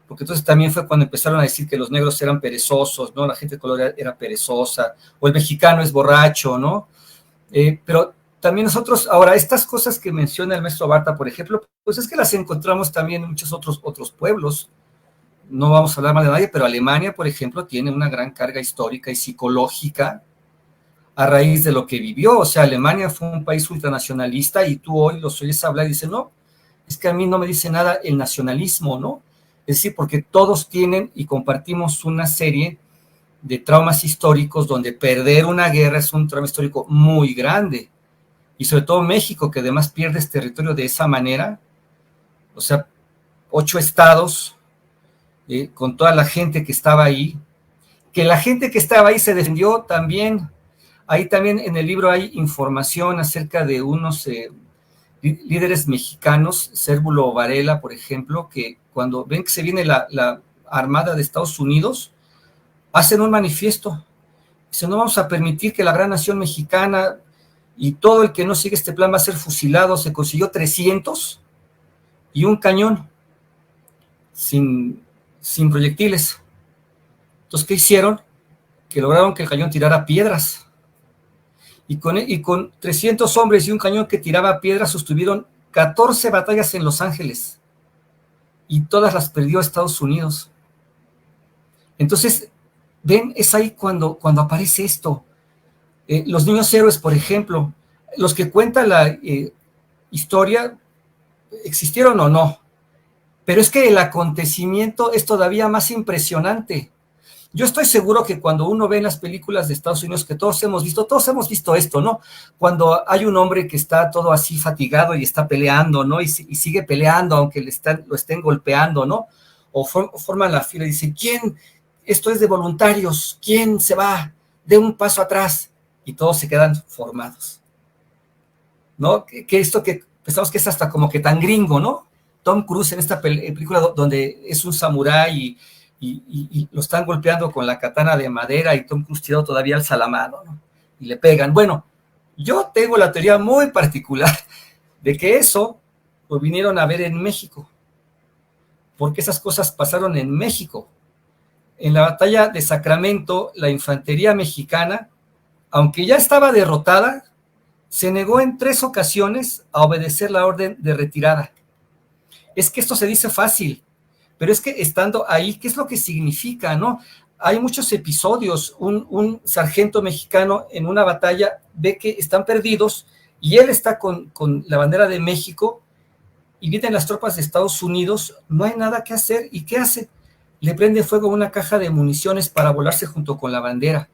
porque entonces también fue cuando empezaron a decir que los negros eran perezosos, ¿no? La gente de color era perezosa, o el mexicano es borracho, ¿no? Pero también nosotros, ahora, estas cosas que menciona el maestro Barta, por ejemplo, pues es que las encontramos también en muchos otros pueblos. No vamos a hablar mal de nadie, pero Alemania, por ejemplo, tiene una gran carga histórica y psicológica a raíz de lo que vivió. O sea, Alemania fue un país ultranacionalista y tú hoy los oyes hablar y dices, no, es que a mí no me dice nada el nacionalismo, ¿no? Es decir, porque todos tienen y compartimos una serie de traumas históricos donde perder una guerra es un trauma histórico muy grande. Y sobre todo México, que además pierdes territorio de esa manera, o sea, 8 estados, con toda la gente que estaba ahí, que la gente que estaba ahí se defendió también Ahí también en el libro hay información acerca de unos líderes mexicanos, Cérvulo Varela, por ejemplo, que cuando ven que se viene la Armada de Estados Unidos, hacen un manifiesto. Dicen, no vamos a permitir que la gran nación mexicana y todo el que no sigue este plan va a ser fusilado. Se consiguió 300 y un cañón sin proyectiles. Entonces, ¿qué hicieron? Que lograron que el cañón tirara piedras. Y con 300 hombres y un cañón que tiraba piedras, sostuvieron 14 batallas en Los Ángeles. Y todas las perdió Estados Unidos. Entonces, ven, es ahí cuando aparece esto. Los niños héroes, por ejemplo, los que cuentan la historia, existieron o no, pero es que el acontecimiento es todavía más impresionante. Yo estoy seguro que cuando uno ve en las películas de Estados Unidos, que todos hemos visto esto, ¿no? Cuando hay un hombre que está todo así fatigado y está peleando, ¿no? Y sigue peleando aunque lo estén golpeando, ¿no? O forman la fila y dicen, ¿quién? Esto es de voluntarios, ¿quién se va? De un paso atrás. Y todos se quedan formados, ¿no? Que esto que pensamos que es hasta como que tan gringo, ¿no? Tom Cruise en esta película donde es un samurái y lo están golpeando con la katana de madera y Tom Cruise tirado todavía alza la mano, ¿no? Y le pegan. Bueno, yo tengo la teoría muy particular de que eso lo vinieron a ver en México, porque esas cosas pasaron en México. En la batalla de Sacramento, la infantería mexicana, aunque ya estaba derrotada, se negó en 3 ocasiones a obedecer la orden de retirada. Es que esto se dice fácil, pero es que estando ahí, ¿qué es lo que significa, no? Hay muchos episodios, un sargento mexicano en una batalla ve que están perdidos y él está con la bandera de México y vienen las tropas de Estados Unidos, no hay nada que hacer, ¿y qué hace? Le prende fuego a una caja de municiones para volarse junto con la bandera.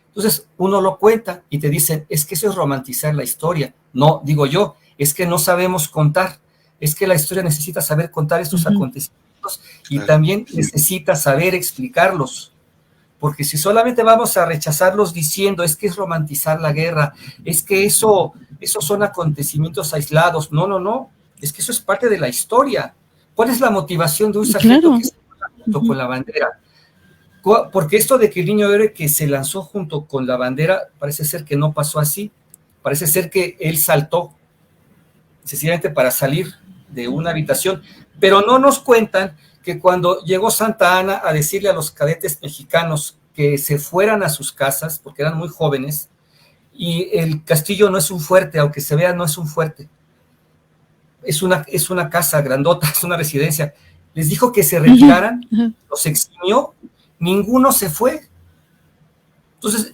Entonces, uno lo cuenta y te dicen, es que eso es romantizar la historia. No, digo yo, es que no sabemos contar. Es que la historia necesita saber contar estos acontecimientos y también necesita saber explicarlos. Porque si solamente vamos a rechazarlos diciendo, es que es romantizar la guerra, es que esos son acontecimientos aislados. No, no, no. Es que eso es parte de la historia. ¿Cuál es la motivación de un sargento que se lanza junto con la bandera? Porque esto de que el niño héroe que se lanzó junto con la bandera, parece ser que no pasó así. Parece ser que él saltó, sencillamente para salir de una habitación. Pero no nos cuentan que cuando llegó Santa Anna a decirle a los cadetes mexicanos que se fueran a sus casas, porque eran muy jóvenes, y el castillo no es un fuerte, aunque se vea, no es un fuerte. Es una casa grandota, es una residencia. Les dijo que se retiraran, los eximió, ninguno se fue. Entonces,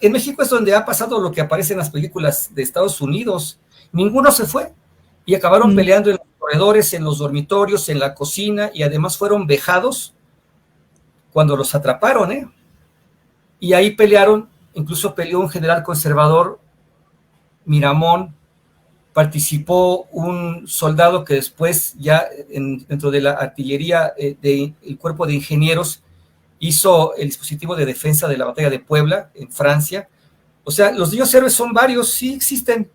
en México es donde ha pasado lo que aparece en las películas de Estados Unidos. Ninguno se fue y acabaron peleando en los corredores, en los dormitorios, en la cocina, y además fueron vejados cuando los atraparon, ¿eh? Y ahí pelearon, incluso peleó un general conservador, Miramón, participó un soldado que después ya dentro de la artillería del cuerpo de ingenieros hizo el dispositivo de defensa de la batalla de Puebla en Francia. O sea, los niños héroes son varios, sí existen,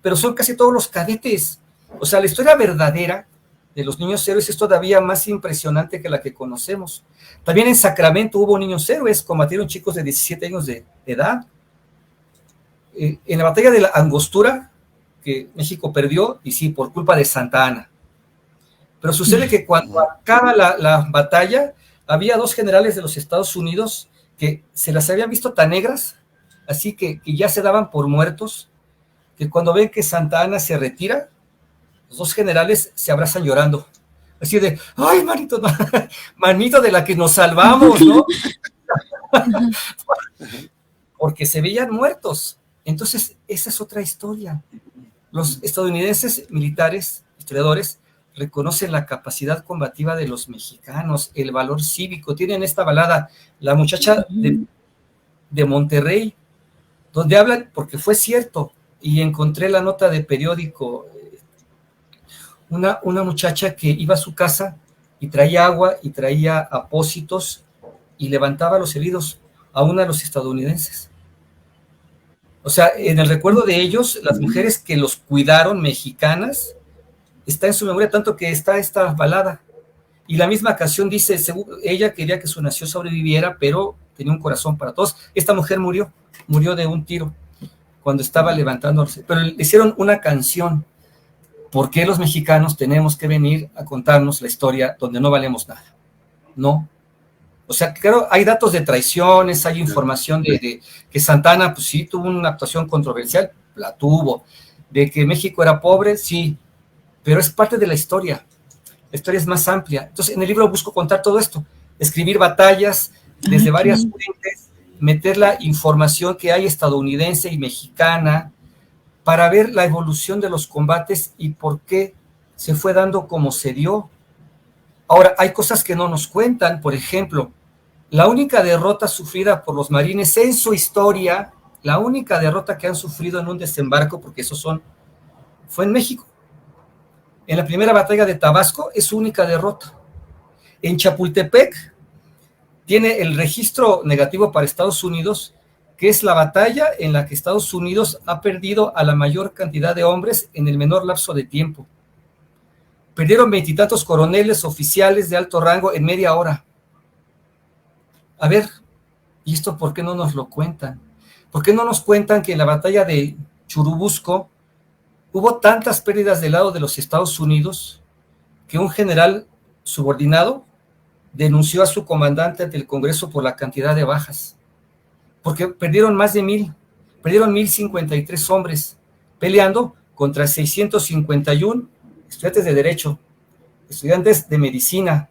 pero son casi todos los cadetes. O sea, la historia verdadera de los niños héroes es todavía más impresionante que la que conocemos. También en Sacramento hubo niños héroes, combatieron chicos de 17 años de edad. En la batalla de la Angostura, que México perdió, y sí, por culpa de Santa Anna. Pero sucede que cuando acaba la batalla, había 2 generales de los Estados Unidos que se las habían visto tan negras, así que ya se daban por muertos, que cuando ven que Santa Anna se retira, los 2 generales se abrazan llorando. Así de, ay, manito, manito de la que nos salvamos, ¿no? Porque se veían muertos. Entonces, esa es otra historia. Los estadounidenses militares, historiadores, reconocen la capacidad combativa de los mexicanos, el valor cívico. Tienen esta balada, La muchacha de Monterrey, donde hablan, porque fue cierto, y encontré la nota de periódico, una muchacha que iba a su casa y traía agua y traía apósitos y levantaba los heridos a uno de los estadounidenses. O sea, en el recuerdo de ellos, las mujeres que los cuidaron, mexicanas, está en su memoria, tanto que está esta balada. Y la misma canción dice, ella quería que su nación sobreviviera, pero tenía un corazón para todos. Esta mujer murió de un tiro cuando estaba levantándose. Pero le hicieron una canción. ¿Por qué los mexicanos tenemos que venir a contarnos la historia donde no valemos nada? No. O sea, claro, hay datos de traiciones, hay información de que Santana, pues sí, tuvo una actuación controversial, la tuvo. De que México era pobre, sí, pero es parte de la historia. La historia es más amplia. Entonces, en el libro busco contar todo esto, escribir batallas desde varias fuentes, meter la información que hay estadounidense y mexicana para ver la evolución de los combates y por qué se fue dando como se dio. Ahora, hay cosas que no nos cuentan. Por ejemplo, la única derrota sufrida por los marines en su historia, la única derrota que han sufrido en un desembarco, porque fue en México. En la primera batalla de Tabasco es su única derrota. En Chapultepec tiene el registro negativo para Estados Unidos, que es la batalla en la que Estados Unidos ha perdido a la mayor cantidad de hombres en el menor lapso de tiempo. Perdieron 20 y tantos coroneles oficiales de alto rango en media hora. A ver, ¿y esto por qué no nos lo cuentan? ¿Por qué no nos cuentan que en la batalla de Churubusco hubo tantas pérdidas del lado de los Estados Unidos que un general subordinado denunció a su comandante ante el Congreso por la cantidad de bajas? Porque perdieron más de 1,000, perdieron 1,053 hombres peleando contra 651 estudiantes de Derecho, estudiantes de Medicina,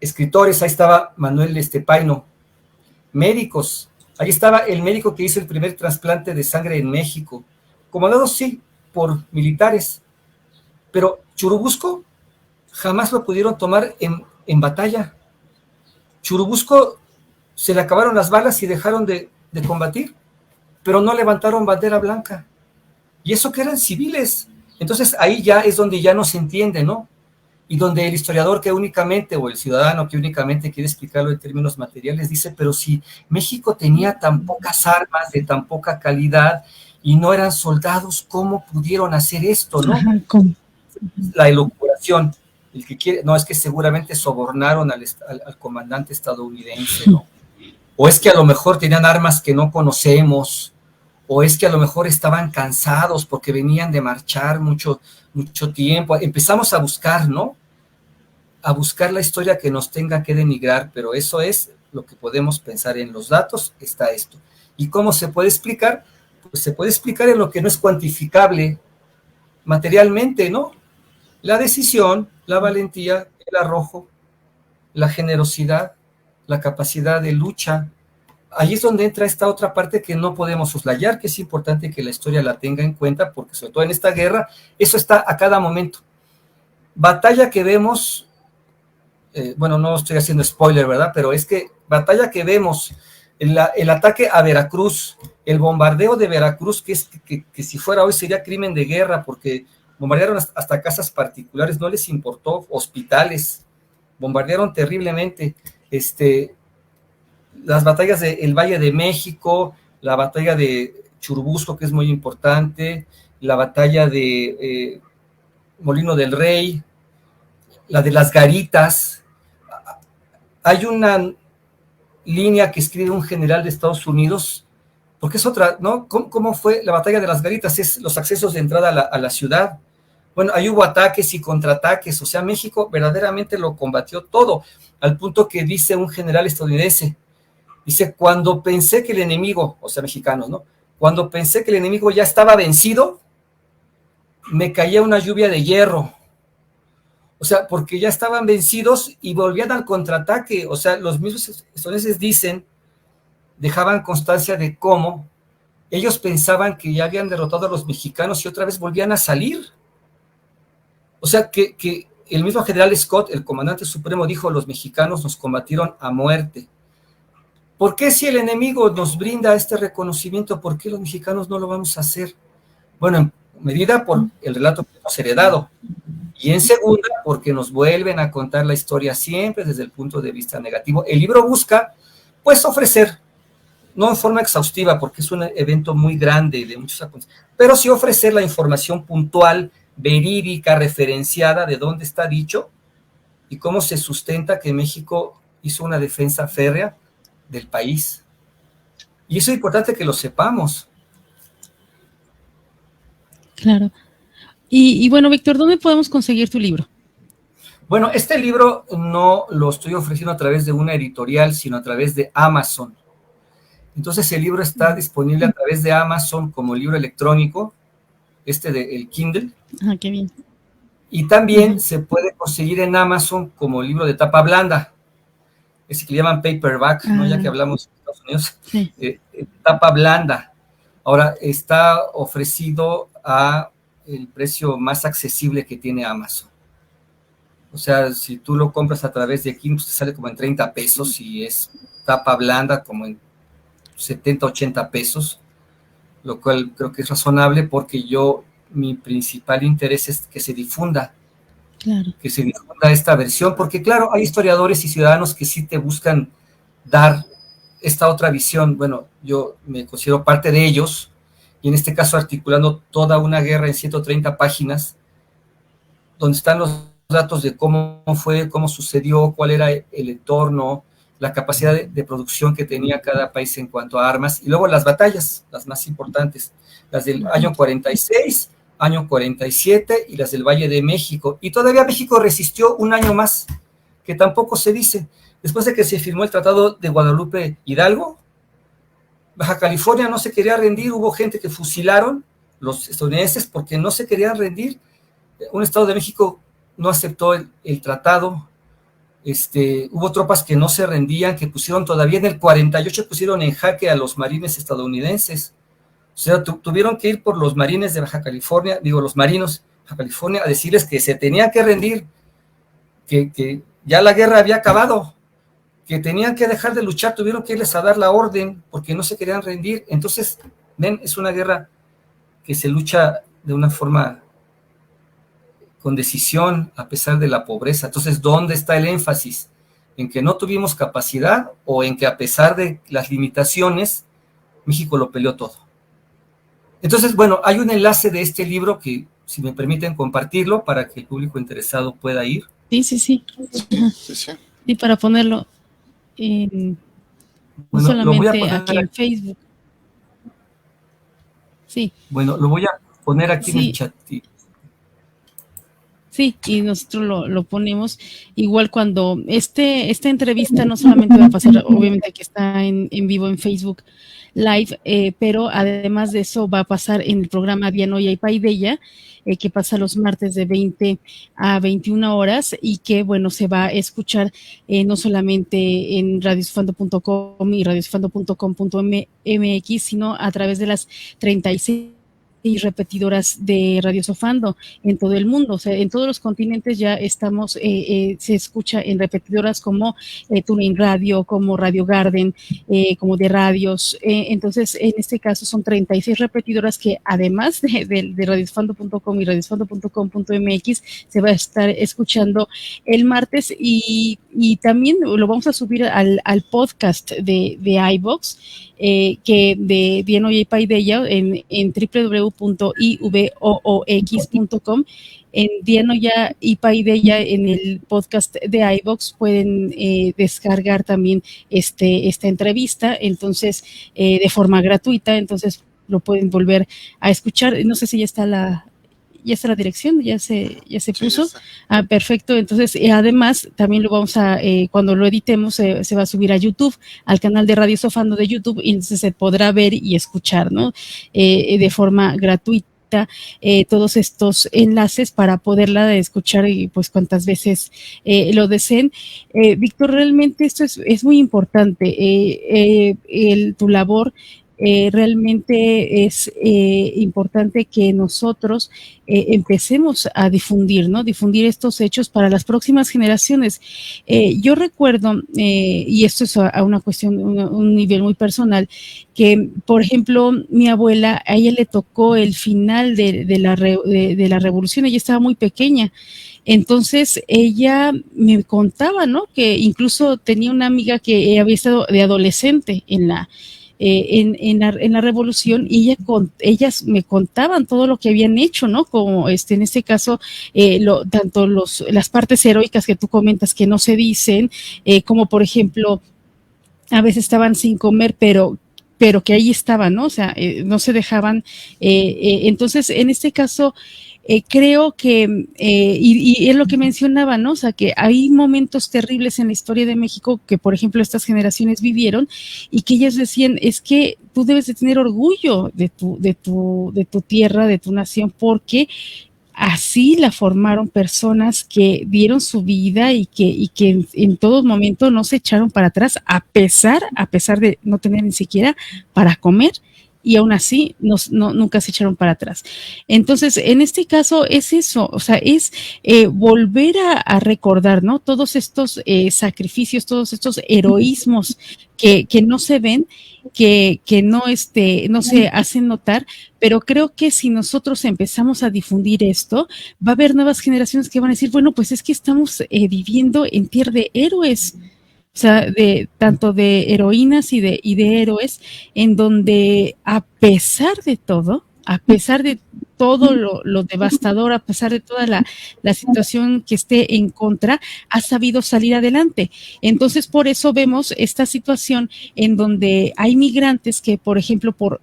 escritores, ahí estaba Manuel Paino, médicos, ahí estaba el médico que hizo el primer trasplante de sangre en México, comandados sí, por militares, pero Churubusco jamás lo pudieron tomar en batalla. Churubusco se le acabaron las balas y dejaron de combatir, pero no levantaron bandera blanca, y eso que eran civiles. Entonces ahí ya es donde ya no se entiende, ¿no? Y donde el historiador que únicamente, o el ciudadano que únicamente quiere explicarlo en términos materiales, dice, pero si México tenía tan pocas armas, de tan poca calidad, y no eran soldados, ¿cómo pudieron hacer esto, no? Ajá, la elucubración, el que quiere, no, es que seguramente sobornaron al comandante estadounidense, ¿no? O es que a lo mejor tenían armas que no conocemos, o es que a lo mejor estaban cansados porque venían de marchar mucho tiempo. Empezamos a buscar, ¿no? A buscar la historia que nos tenga que denigrar, pero eso es lo que podemos pensar. En los datos está esto. ¿Y cómo se puede explicar? Pues se puede explicar en lo que no es cuantificable materialmente, ¿no? La decisión, la valentía, el arrojo, la generosidad, la capacidad de lucha. Ahí es donde entra esta otra parte que no podemos soslayar, que es importante que la historia la tenga en cuenta, porque sobre todo en esta guerra, eso está a cada momento. Batalla que vemos, bueno, no estoy haciendo spoiler, ¿verdad? Pero es que batalla que vemos, el ataque a Veracruz, el bombardeo de Veracruz, que si fuera hoy sería crimen de guerra, porque bombardearon hasta casas particulares, no les importó, hospitales, bombardearon terriblemente, las batallas del Valle de México, la batalla de Churubusco, que es muy importante, la batalla de Molino del Rey, la de las Garitas. Hay una línea que escribe un general de Estados Unidos, porque es otra, ¿no? ¿Cómo fue la batalla de las Garitas? Es los accesos de entrada a la ciudad. Bueno, ahí hubo ataques y contraataques, o sea, México verdaderamente lo combatió todo, al punto que dice un general estadounidense, dice, cuando pensé que el enemigo, o sea, mexicanos, ¿no? Cuando pensé que el enemigo ya estaba vencido, me caía una lluvia de hierro. O sea, porque ya estaban vencidos y volvían al contraataque. O sea, los mismos estadounidenses dicen, dejaban constancia de cómo ellos pensaban que ya habían derrotado a los mexicanos y otra vez volvían a salir. O sea, que el mismo general Scott, el comandante supremo, dijo, los mexicanos nos combatieron a muerte. ¿Por qué si el enemigo nos brinda este reconocimiento, por qué los mexicanos no lo vamos a hacer? Bueno, en medida por el relato que hemos heredado, y en segunda, porque nos vuelven a contar la historia siempre desde el punto de vista negativo. El libro busca, pues, ofrecer no en forma exhaustiva, porque es un evento muy grande de muchos acontecimientos, pero sí ofrecer la información puntual, verídica, referenciada de dónde está dicho y cómo se sustenta que México hizo una defensa férrea del país. Y eso es importante que lo sepamos. Claro. Y bueno, Víctor, ¿dónde podemos conseguir tu libro? Bueno, este libro no lo estoy ofreciendo a través de una editorial, sino a través de Amazon. Entonces el libro está disponible a través de Amazon como libro electrónico, el Kindle. Ah, qué bien. Y también se puede conseguir en Amazon como libro de tapa blanda, ese que le llaman paperback, ¿no? Ya que hablamos de Estados Unidos, sí. Tapa blanda. Ahora está ofrecido a el precio más accesible que tiene Amazon. O sea, si tú lo compras a través de Kindle, te sale como en 30 pesos y es tapa blanda como en 70, 80 pesos, lo cual creo que es razonable porque mi principal interés es que se difunda. Claro. Que se difunda esta versión, porque claro, hay historiadores y ciudadanos que sí te buscan dar esta otra visión. Bueno, yo me considero parte de ellos, y en este caso articulando toda una guerra en 130 páginas, donde están los datos de cómo fue, cómo sucedió, cuál era el entorno, la capacidad de producción que tenía cada país en cuanto a armas, y luego las batallas, las más importantes, las del año 46, año 47 y las del Valle de México. Y todavía México resistió un año más, que tampoco se dice. Después de que se firmó el Tratado de Guadalupe Hidalgo, Baja California no se quería rendir, hubo gente que fusilaron los estadounidenses porque no se querían rendir. Un Estado de México no aceptó el tratado. Hubo tropas que no se rendían, que pusieron todavía en el 48, pusieron en jaque a los marines estadounidenses. O sea, tuvieron que ir por los marines de Baja California, los marinos de Baja California, a decirles que se tenían que rendir, que ya la guerra había acabado, que tenían que dejar de luchar, tuvieron que irles a dar la orden porque no se querían rendir. Entonces, ven, es una guerra que se lucha de una forma con decisión a pesar de la pobreza. Entonces, ¿dónde está el énfasis? ¿En que no tuvimos capacidad o en que a pesar de las limitaciones, México lo peleó todo? Entonces, bueno, hay un enlace de este libro que, si me permiten compartirlo, para que el público interesado pueda ir. Sí. Sí. Y para ponerlo no solamente aquí en Facebook. Sí. Bueno, lo voy a poner aquí en el chat. Sí, y nosotros lo ponemos. Igual cuando esta entrevista no solamente va a pasar, obviamente que está en vivo en Facebook Live, pero además de eso va a pasar en el programa Dianoya y Paideya, que pasa los martes de 20 a 21 horas y que, bueno, se va a escuchar no solamente en radiosofando.com y radiosofando.com.mx, sino a través de las 36 repetidoras de Radio Sofando en todo el mundo. O sea, en todos los continentes ya estamos, se escucha en repetidoras como TuneIn Radio, como Radio Garden, como de radios. Entonces, en este caso son 36 repetidoras que además de radiosofando.com y radiosofando.com.mx se va a estar escuchando el martes y también lo vamos a subir al podcast de iVoox, que de Dianoya y Paideya en www.ivoox.com. En Dianoya y Paideya, en el podcast de iVoox, pueden descargar también esta entrevista, entonces de forma gratuita, entonces lo pueden volver a escuchar. No sé si ya está la dirección, ya se puso. Perfecto. Entonces, además, también lo vamos a, cuando lo editemos, se va a subir a YouTube, al canal de Radio Sofando de YouTube, y entonces se podrá ver y escuchar, ¿no? De forma gratuita. Todos estos enlaces para poderla escuchar y pues cuantas veces lo deseen. Víctor, realmente esto es muy importante, tu labor. Realmente es importante que nosotros empecemos a difundir, ¿no? Difundir estos hechos para las próximas generaciones. Yo recuerdo, y esto es a una cuestión, un nivel muy personal, que, por ejemplo, mi abuela, a ella le tocó el final de la revolución, ella estaba muy pequeña. Entonces ella me contaba, ¿no? Que incluso tenía una amiga que había estado de adolescente en en la revolución, y ellas me contaban todo lo que habían hecho, ¿no? Como en este caso, tanto las partes heroicas que tú comentas que no se dicen, como por ejemplo, a veces estaban sin comer, pero que ahí estaban, ¿no? O sea, no se dejaban. Entonces, en este caso, creo que, y es lo que mencionaba, ¿no? O sea, que hay momentos terribles en la historia de México que, por ejemplo, estas generaciones vivieron, y que ellas decían, es que tú debes de tener orgullo de tu tierra, de tu nación, porque así la formaron personas que dieron su vida y que en todo momento no se echaron para atrás, a pesar de no tener ni siquiera para comer, y aún así nunca se echaron para atrás. Entonces, en este caso es eso, o sea, es volver a recordar, ¿no? Todos estos sacrificios, todos estos heroísmos que no se ven, que no se hacen notar, pero creo que si nosotros empezamos a difundir esto, va a haber nuevas generaciones que van a decir, bueno, pues es que estamos viviendo en tierra de héroes, o sea, tanto de heroínas y de héroes, en donde a pesar de todo lo devastador, a pesar de toda la situación que esté en contra, ha sabido salir adelante. Entonces, por eso vemos esta situación en donde hay migrantes que, por ejemplo, por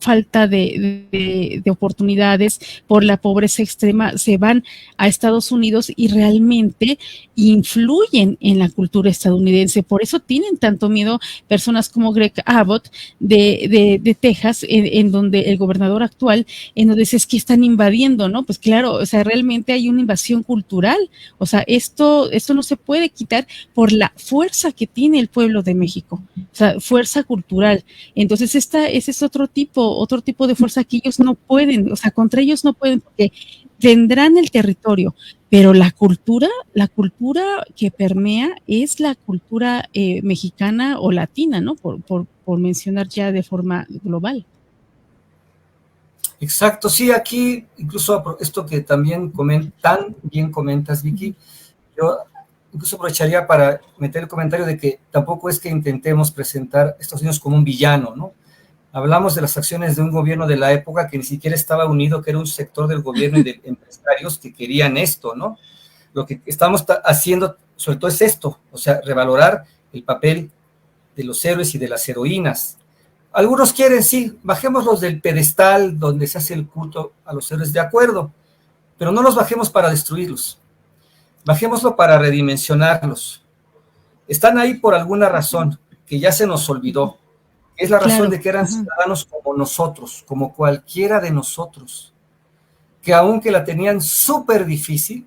falta de oportunidades, por la pobreza extrema, se van a Estados Unidos y realmente influyen en la cultura estadounidense. Por eso tienen tanto miedo personas como Greg Abbott de Texas, en donde el gobernador actual, en donde dice, es que están invadiendo, ¿no? Pues claro, o sea, realmente hay una invasión cultural. O sea, esto no se puede quitar por la fuerza que tiene el pueblo de México, o sea, fuerza cultural. Entonces, ese es otro tipo de fuerza que ellos no pueden, o sea, contra ellos no pueden, porque tendrán el territorio, pero la cultura que permea es la cultura mexicana o latina, ¿no? Por mencionar ya de forma global. Exacto, sí, aquí incluso esto que también tan bien comentas, Vicky, yo incluso aprovecharía para meter el comentario de que tampoco es que intentemos presentar a Estados Unidos como un villano, ¿no? Hablamos de las acciones de un gobierno de la época que ni siquiera estaba unido, que era un sector del gobierno y de empresarios que querían esto, ¿no? Lo que estamos haciendo, sobre todo, es esto, o sea, revalorar el papel de los héroes y de las heroínas. Algunos quieren, sí, bajémoslos del pedestal donde se hace el culto a los héroes, de acuerdo, pero no los bajemos para destruirlos, bajémoslo para redimensionarlos. Están ahí por alguna razón que ya se nos olvidó. Es la razón de que eran ciudadanos como nosotros, como cualquiera de nosotros, que aunque la tenían súper difícil,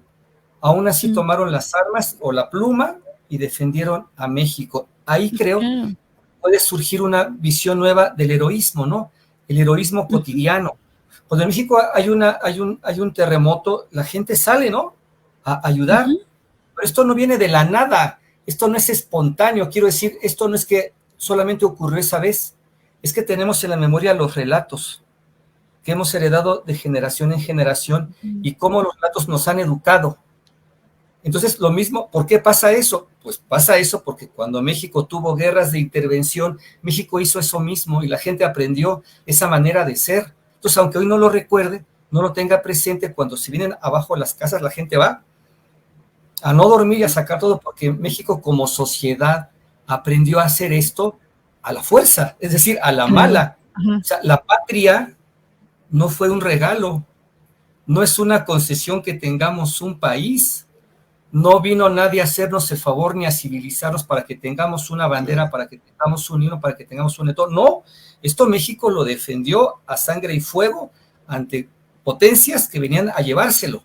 aún así tomaron las armas o la pluma y defendieron a México. Ahí creo que puede surgir una visión nueva del heroísmo, ¿no? El heroísmo cotidiano. Cuando en México hay un terremoto, la gente sale, ¿no? A ayudar. Pero esto no viene de la nada, esto no es espontáneo, quiero decir, esto no es que solamente ocurrió esa vez, es que tenemos en la memoria los relatos que hemos heredado de generación en generación y cómo los relatos nos han educado. Entonces, lo mismo, ¿por qué pasa eso? Pues pasa eso porque cuando México tuvo guerras de intervención, México hizo eso mismo y la gente aprendió esa manera de ser. Entonces, aunque hoy no lo recuerde, no lo tenga presente, cuando se vienen abajo las casas, la gente va a no dormir y a sacar todo, porque México como sociedad aprendió a hacer esto a la fuerza, es decir, a la mala. O sea, la patria no fue un regalo, no es una concesión que tengamos un país, no vino nadie a hacernos el favor ni a civilizarnos para que tengamos una bandera, para que tengamos un himno, para que tengamos un entorno. No, esto México lo defendió a sangre y fuego ante potencias que venían a llevárselo.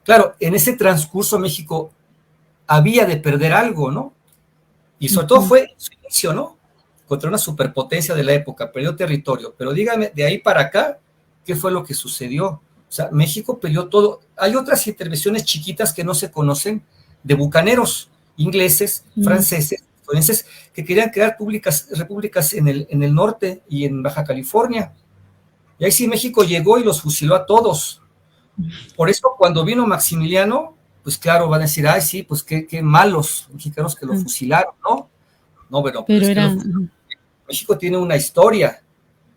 Claro, en ese transcurso México había de perder algo, ¿no? Y sobre todo fue su inicio, ¿no? Contra una superpotencia de la época, perdió territorio. Pero dígame, de ahí para acá, ¿qué fue lo que sucedió? O sea, México perdió todo. Hay otras intervenciones chiquitas que no se conocen, de bucaneros ingleses, franceses, estadounidenses, que querían crear repúblicas en el norte y en Baja California. Y ahí sí México llegó y los fusiló a todos. Por eso cuando vino Maximiliano, pues claro, van a decir, ay sí, pues qué malos mexicanos que lo fusilaron, ¿no? No, pero era... México tiene una historia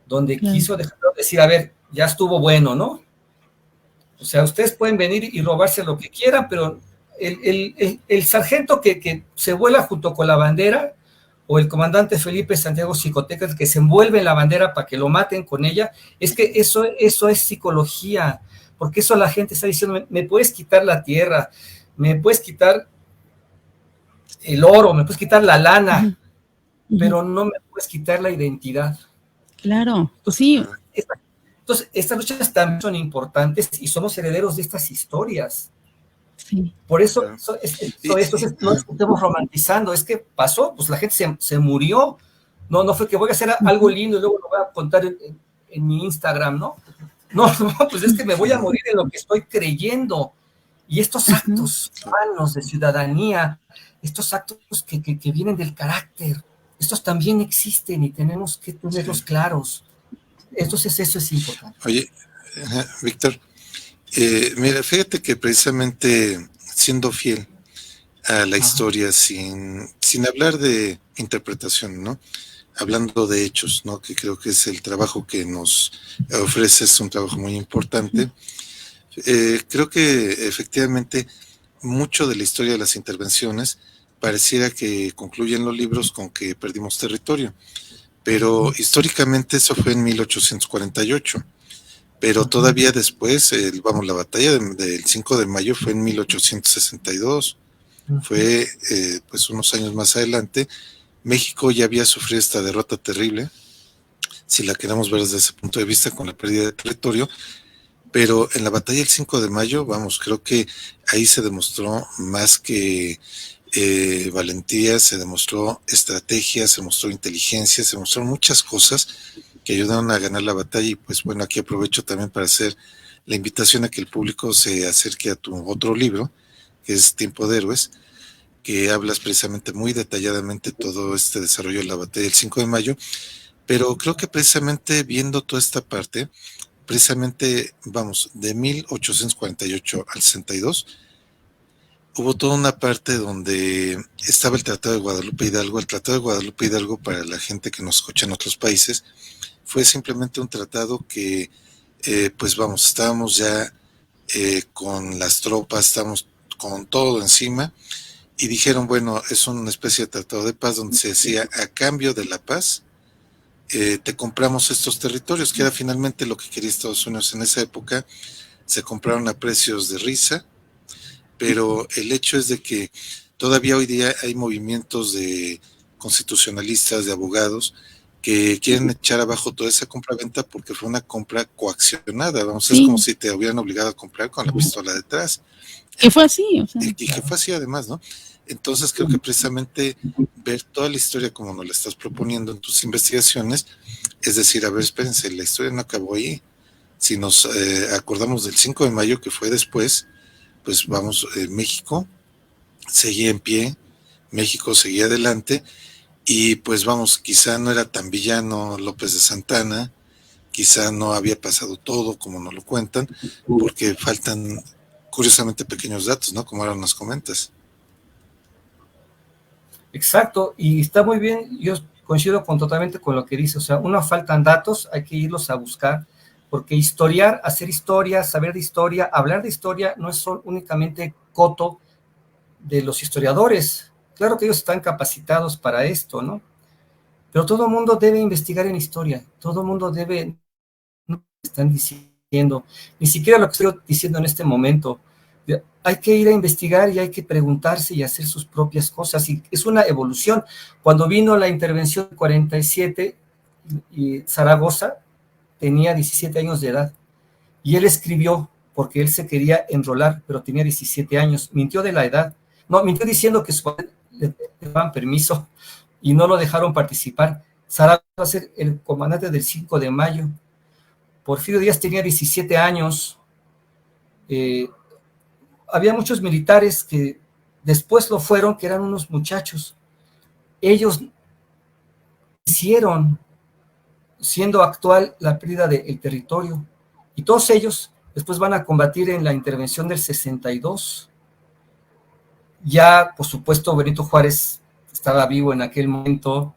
donde quiso decir, a ver, ya estuvo bueno, ¿no? O sea, ustedes pueden venir y robarse lo que quieran, pero el sargento que se vuela junto con la bandera, o el comandante Felipe Santiago Xicotencatl que se envuelve en la bandera para que lo maten con ella, es que eso es psicología, porque eso la gente está diciendo, me puedes quitar la tierra, me puedes quitar el oro, me puedes quitar la lana, pero no me puedes quitar la identidad. Claro, sí. Entonces, estas luchas también son importantes y somos herederos de estas historias. Sí. Por eso, entonces no estamos romantizando, es que pasó, pues la gente se murió, no fue que voy a hacer algo lindo y luego lo voy a contar en mi Instagram, ¿no? No, pues es que me voy a morir en lo que estoy creyendo. Y estos actos humanos de ciudadanía, estos actos que vienen del carácter, estos también existen y tenemos que tenerlos claros. Entonces eso es importante. Oye, Víctor, mira, fíjate que precisamente siendo fiel a la historia, sin hablar de interpretación, ¿no? Hablando de hechos, ¿no? Que creo que es el trabajo que nos ofrece, es un trabajo muy importante. Creo que efectivamente mucho de la historia de las intervenciones pareciera que concluyen los libros con que perdimos territorio, pero históricamente eso fue en 1848. Pero todavía después, la batalla del 5 de mayo fue en 1862, fue pues unos años más adelante. México ya había sufrido esta derrota terrible, si la queremos ver desde ese punto de vista, con la pérdida de territorio, pero en la batalla del 5 de mayo, vamos, creo que ahí se demostró más que valentía, se demostró estrategia, se mostró inteligencia, se mostraron muchas cosas que ayudaron a ganar la batalla. Y pues bueno, aquí aprovecho también para hacer la invitación a que el público se acerque a tu otro libro, que es Tiempo de Héroes, que hablas precisamente muy detalladamente todo este desarrollo de la batalla del 5 de mayo, pero creo que precisamente viendo toda esta parte, precisamente, vamos, de 1848 al 62, hubo toda una parte donde estaba el Tratado de Guadalupe Hidalgo. El Tratado de Guadalupe Hidalgo, para la gente que nos escucha en otros países, fue simplemente un tratado que, pues vamos, estábamos ya con las tropas, estábamos con todo encima, y dijeron, bueno, es una especie de tratado de paz donde se decía, a cambio de la paz, te compramos estos territorios, que era finalmente lo que quería Estados Unidos en esa época. Se compraron a precios de risa, pero el hecho es de que todavía hoy día hay movimientos de constitucionalistas, de abogados, que quieren echar abajo toda esa compra-venta porque fue una compra coaccionada, vamos, es como si te hubieran obligado a comprar con la pistola detrás. Que fue así, o sea. Y que fue así además, ¿no? Entonces creo que precisamente ver toda la historia como nos la estás proponiendo en tus investigaciones, es decir, a ver, espérense, la historia no acabó ahí. Si nos acordamos del 5 de mayo que fue después, pues vamos, México seguía en pie, México seguía adelante, y pues vamos, quizá no era tan villano López de Santana, quizá no había pasado todo como nos lo cuentan, porque faltan curiosamente pequeños datos, ¿no? Como ahora nos comentas. Exacto, y está muy bien, yo coincido totalmente con lo que dice, o sea, faltan datos, hay que irlos a buscar, porque historiar, hacer historia, saber de historia, hablar de historia no es únicamente coto de los historiadores. Claro que ellos están capacitados para esto, ¿no? Pero todo el mundo debe investigar en historia, todo el mundo debe, no están diciendo, ni siquiera lo que estoy diciendo en este momento. Hay que ir a investigar y hay que preguntarse y hacer sus propias cosas, y es una evolución. Cuando vino la intervención 47, y Zaragoza tenía 17 años de edad, y él escribió porque él se quería enrolar, pero tenía 17 años, mintió de la edad, no, mintió diciendo que le daban permiso y no lo dejaron participar. Zaragoza va a ser el comandante del 5 de mayo, Porfirio Díaz tenía 17 años, había muchos militares que después lo fueron, que eran unos muchachos. Ellos hicieron, siendo actual la pérdida del territorio, y todos ellos después van a combatir en la intervención del 62. Ya, por supuesto, Benito Juárez estaba vivo en aquel momento,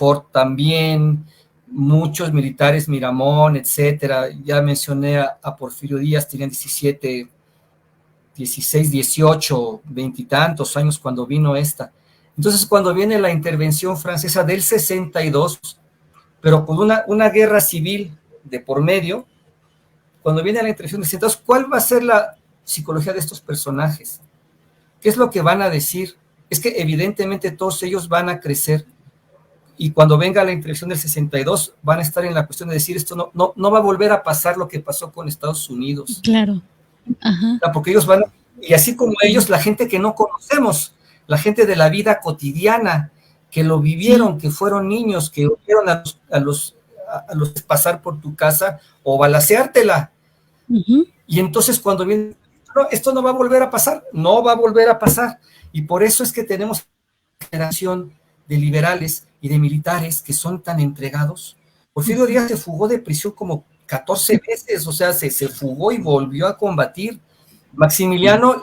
Ford también, muchos militares, Miramón, etcétera. Ya mencioné a Porfirio Díaz, tenían 17, 16, 18, 20 y tantos años cuando vino esta. Entonces, cuando viene la intervención francesa del 62, pero con una guerra civil de por medio, cuando viene la intervención del 62, ¿cuál va a ser la psicología de estos personajes? ¿Qué es lo que van a decir? Es que evidentemente todos ellos van a crecer, y cuando venga la intervención del 62 van a estar en la cuestión de decir, esto no va a volver a pasar lo que pasó con Estados Unidos. Claro. Ajá. Porque ellos van, y así como ellos, la gente que no conocemos, la gente de la vida cotidiana, que lo vivieron, que fueron niños, que vieron a los pasar por tu casa o balaceártela. Y entonces cuando viene, no, esto no va a volver a pasar, no va a volver a pasar. Y por eso es que tenemos una generación de liberales y de militares que son tan entregados. Porfirio Díaz se fugó de prisión como 14 veces, o sea, se fugó y volvió a combatir. Maximiliano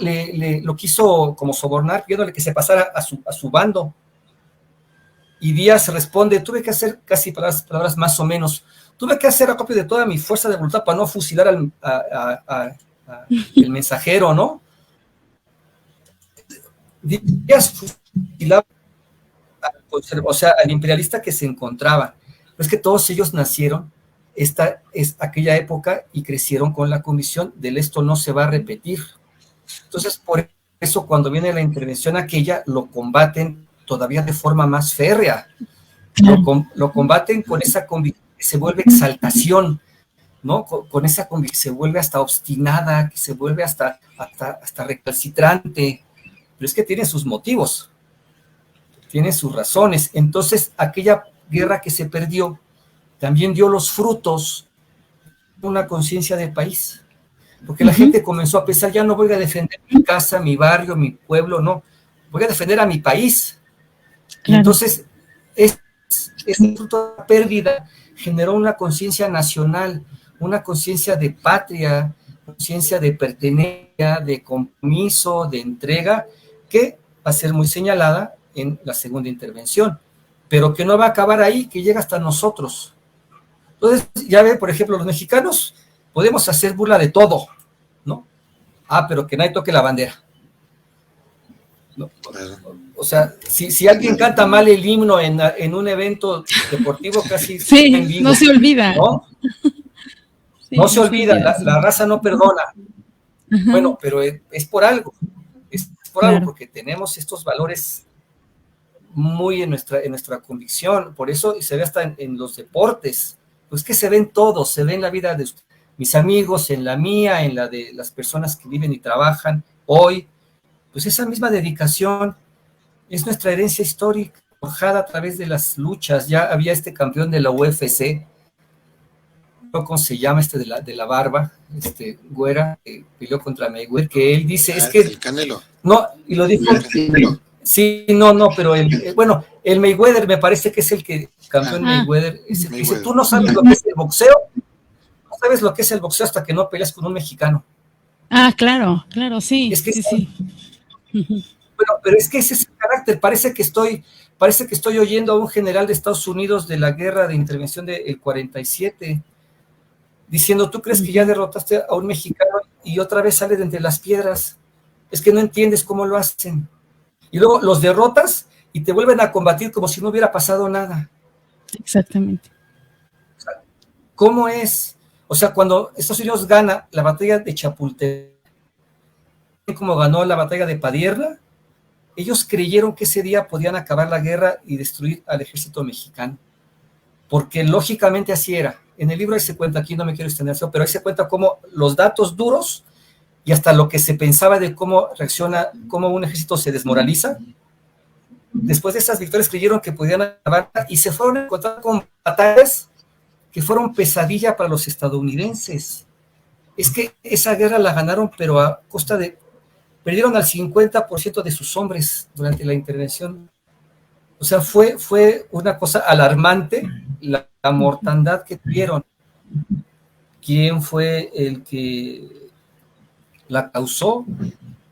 lo quiso como sobornar, pidiéndole que se pasara a su bando. Y Díaz responde, tuve que hacer, casi palabras más o menos, tuve que hacer acopio de toda mi fuerza de voluntad para no fusilar el mensajero, ¿no? Díaz fusilaba, o sea, al imperialista que se encontraba. Pero es que todos ellos nacieron, esta es aquella época, y crecieron con la convicción del esto no se va a repetir. Entonces, por eso cuando viene la intervención aquella, lo combaten todavía de forma más férrea. Lo combaten con esa convicción que se vuelve exaltación, ¿no? Con esa convicción que se vuelve hasta obstinada, que se vuelve hasta recalcitrante. Pero es que tiene sus motivos, tiene sus razones. Entonces, aquella guerra que se perdió también dio los frutos de una conciencia de país. Porque la gente comenzó a pensar, ya no voy a defender mi casa, mi barrio, mi pueblo, no, voy a defender a mi país. Y entonces, ese fruto de la pérdida generó una conciencia nacional, una conciencia de patria, conciencia de pertenencia, de compromiso, de entrega, que va a ser muy señalada en la segunda intervención, pero que no va a acabar ahí, que llega hasta nosotros. Entonces, ya ve, por ejemplo, los mexicanos podemos hacer burla de todo, ¿no? Pero que nadie toque la bandera. ¿No? O sea, si alguien canta mal el himno en un evento deportivo, casi sí, en vivo, no se olvida. ¿no? Sí, no se olvida, la raza no perdona. Bueno, pero es por algo. Es por algo, porque tenemos estos valores muy en nuestra convicción. Por eso se ve hasta en los deportes. Pues que se ven todos, se ve en la vida de mis amigos, en la mía, en la de las personas que viven y trabajan hoy. Pues esa misma dedicación es nuestra herencia histórica, forjada a través de las luchas. Ya había este campeón de la UFC, ¿cómo se llama de la barba? Güera, que peleó contra Mayweather, que él dice, es que... El Canelo. No, y lo dijo... Sí, no, pero el Mayweather me parece que es el que, campeón Mayweather, dice, tú no sabes lo que es el boxeo, no sabes lo que es el boxeo hasta que no peleas con un mexicano. Claro, sí. Es que sí. Bueno, pero es que ese es el carácter. Parece que estoy oyendo a un general de Estados Unidos de la guerra de intervención del 47, diciendo, ¿tú crees que ya derrotaste a un mexicano y otra vez sale de entre las piedras? Es que no entiendes cómo lo hacen. Y luego los derrotas y te vuelven a combatir como si no hubiera pasado nada. Exactamente. O sea, ¿cómo es? O sea, cuando Estados Unidos gana la batalla de Chapultepec, como ganó la batalla de Padierna, ellos creyeron que ese día podían acabar la guerra y destruir al ejército mexicano, porque lógicamente así era. En el libro ahí se cuenta, aquí no me quiero extender, pero ahí se cuenta cómo los datos duros y hasta lo que se pensaba de cómo reacciona, cómo un ejército se desmoraliza. Después de esas victorias creyeron que podían acabar y se fueron a encontrar con batallas que fueron pesadilla para los estadounidenses. Es que esa guerra la ganaron, pero a costa de... Perdieron al 50% de sus hombres durante la intervención. O sea, fue una cosa alarmante la mortandad que tuvieron. ¿Quién fue el que la causó?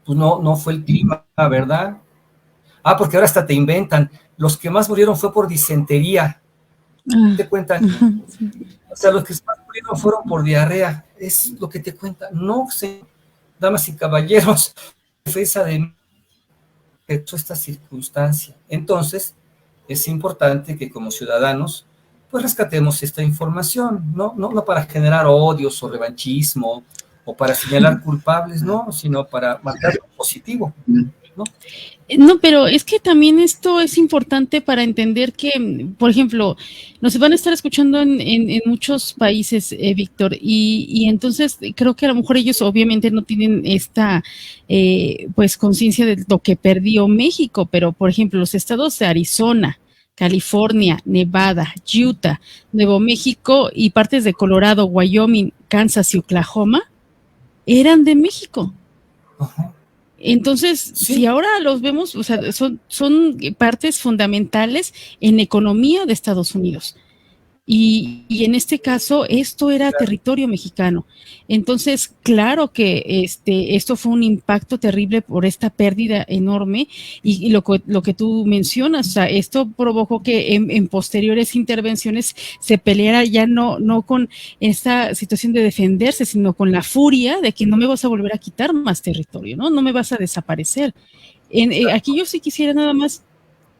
Pues no fue el clima, ¿verdad? porque ahora hasta te inventan, los que más murieron fue por disentería, te cuentan, o sea, los que más murieron fueron por diarrea, es lo que te cuentan. No, damas y caballeros, defensa de esta circunstancia. Entonces, es importante que como ciudadanos, pues rescatemos esta información, no para generar odios o revanchismo, o para señalar culpables, no, sino para marcar lo positivo, ¿no? No, pero es que también esto es importante para entender que, por ejemplo, nos van a estar escuchando en muchos países, Víctor, y entonces creo que a lo mejor ellos obviamente no tienen esta pues conciencia de lo que perdió México, pero por ejemplo los estados de Arizona, California, Nevada, Utah, Nuevo México y partes de Colorado, Wyoming, Kansas y Oklahoma eran de México. Ajá. Entonces, Sí. si ahora los vemos, o sea, son partes fundamentales en la economía de Estados Unidos. Y en este caso, esto era territorio mexicano. Entonces, claro que esto fue un impacto terrible por esta pérdida enorme y lo que tú mencionas, o sea, esto provocó que en posteriores intervenciones se peleara ya no con esta situación de defenderse, sino con la furia de que no me vas a volver a quitar más territorio, ¿no? No me vas a desaparecer. Aquí yo sí quisiera nada más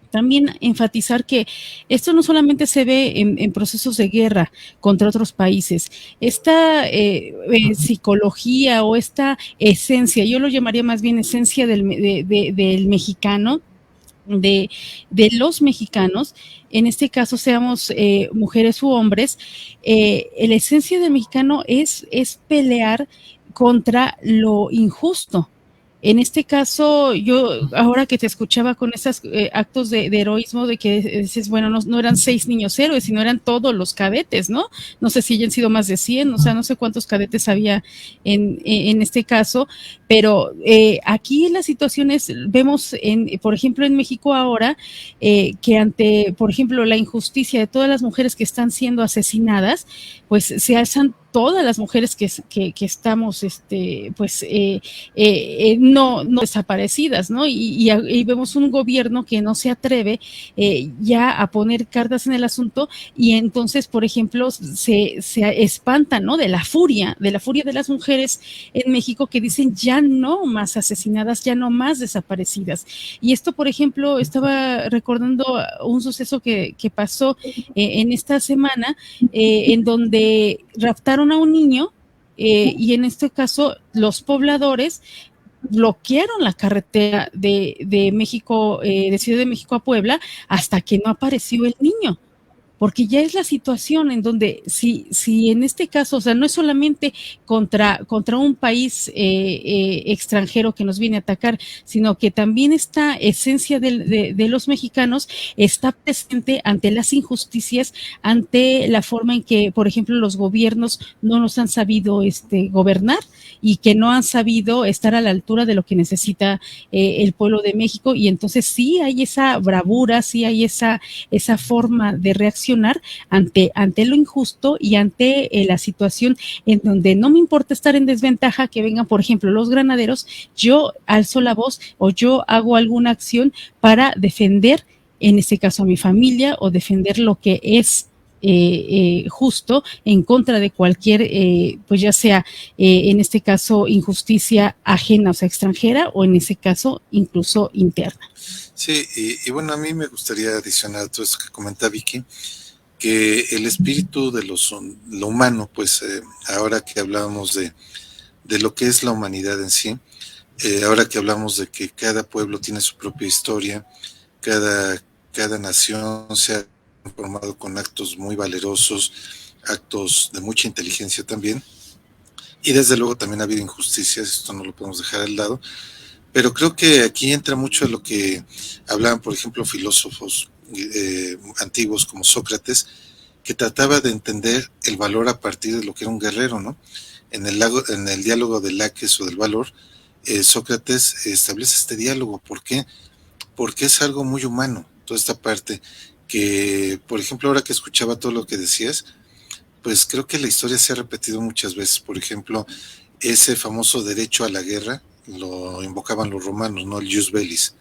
también enfatizar que esto no solamente se ve en procesos de guerra contra otros países, esta psicología o esta esencia, yo lo llamaría más bien esencia del mexicano, de los mexicanos, en este caso seamos mujeres u hombres, la esencia del mexicano es pelear contra lo injusto. En este caso, yo ahora que te escuchaba con esos actos de heroísmo, de que dices, bueno, no eran 6 niños héroes, sino eran todos los cadetes, ¿no? No sé si hayan sido más de 100, o sea, no sé cuántos cadetes había en este caso, pero aquí las situaciones, vemos, por ejemplo, en México ahora, que ante, por ejemplo, la injusticia de todas las mujeres que están siendo asesinadas, pues se alzan todas las mujeres que estamos, pues, no desaparecidas, ¿no? Y vemos un gobierno que no se atreve ya a poner cartas en el asunto y entonces, por ejemplo, se espantan, ¿no? De la furia de las mujeres en México que dicen ya no más asesinadas, ya no más desaparecidas. Y esto, por ejemplo, estaba recordando un suceso que pasó en esta semana, en donde raptaron a un niño y en este caso los pobladores bloquearon la carretera de México, de Ciudad de México a Puebla, hasta que no apareció el niño. Porque ya es la situación en donde si en este caso, o sea, no es solamente contra un país extranjero que nos viene a atacar, sino que también esta esencia de los mexicanos está presente ante las injusticias, ante la forma en que, por ejemplo, los gobiernos no nos han sabido gobernar y que no han sabido estar a la altura de lo que necesita el pueblo de México, y entonces sí hay esa bravura, sí hay esa forma de reaccionar ante lo injusto y ante la situación en donde no me importa estar en desventaja, que vengan, por ejemplo, los granaderos, yo alzo la voz o yo hago alguna acción para defender, en este caso, a mi familia o defender lo que es justo en contra de cualquier, pues ya sea en este caso injusticia ajena, o sea, extranjera, o en ese caso incluso interna. Sí, y bueno, a mí me gustaría adicionar a todo esto que comenta Vicky, que el espíritu de lo humano, pues ahora que hablábamos de lo que es la humanidad en sí, ahora que hablamos de que cada pueblo tiene su propia historia, cada nación se ha formado con actos muy valerosos, actos de mucha inteligencia también, y desde luego también ha habido injusticias, esto no lo podemos dejar al lado, pero creo que aquí entra mucho de lo que hablaban, por ejemplo, filósofos antiguos como Sócrates, que trataba de entender el valor a partir de lo que era un guerrero, ¿no? En el diálogo del Laques o del valor, Sócrates establece este diálogo. ¿Por qué? Porque es algo muy humano, toda esta parte que, por ejemplo, ahora que escuchaba todo lo que decías, pues creo que la historia se ha repetido muchas veces. Por ejemplo, ese famoso derecho a la guerra lo invocaban los romanos, ¿no? El jus bellis,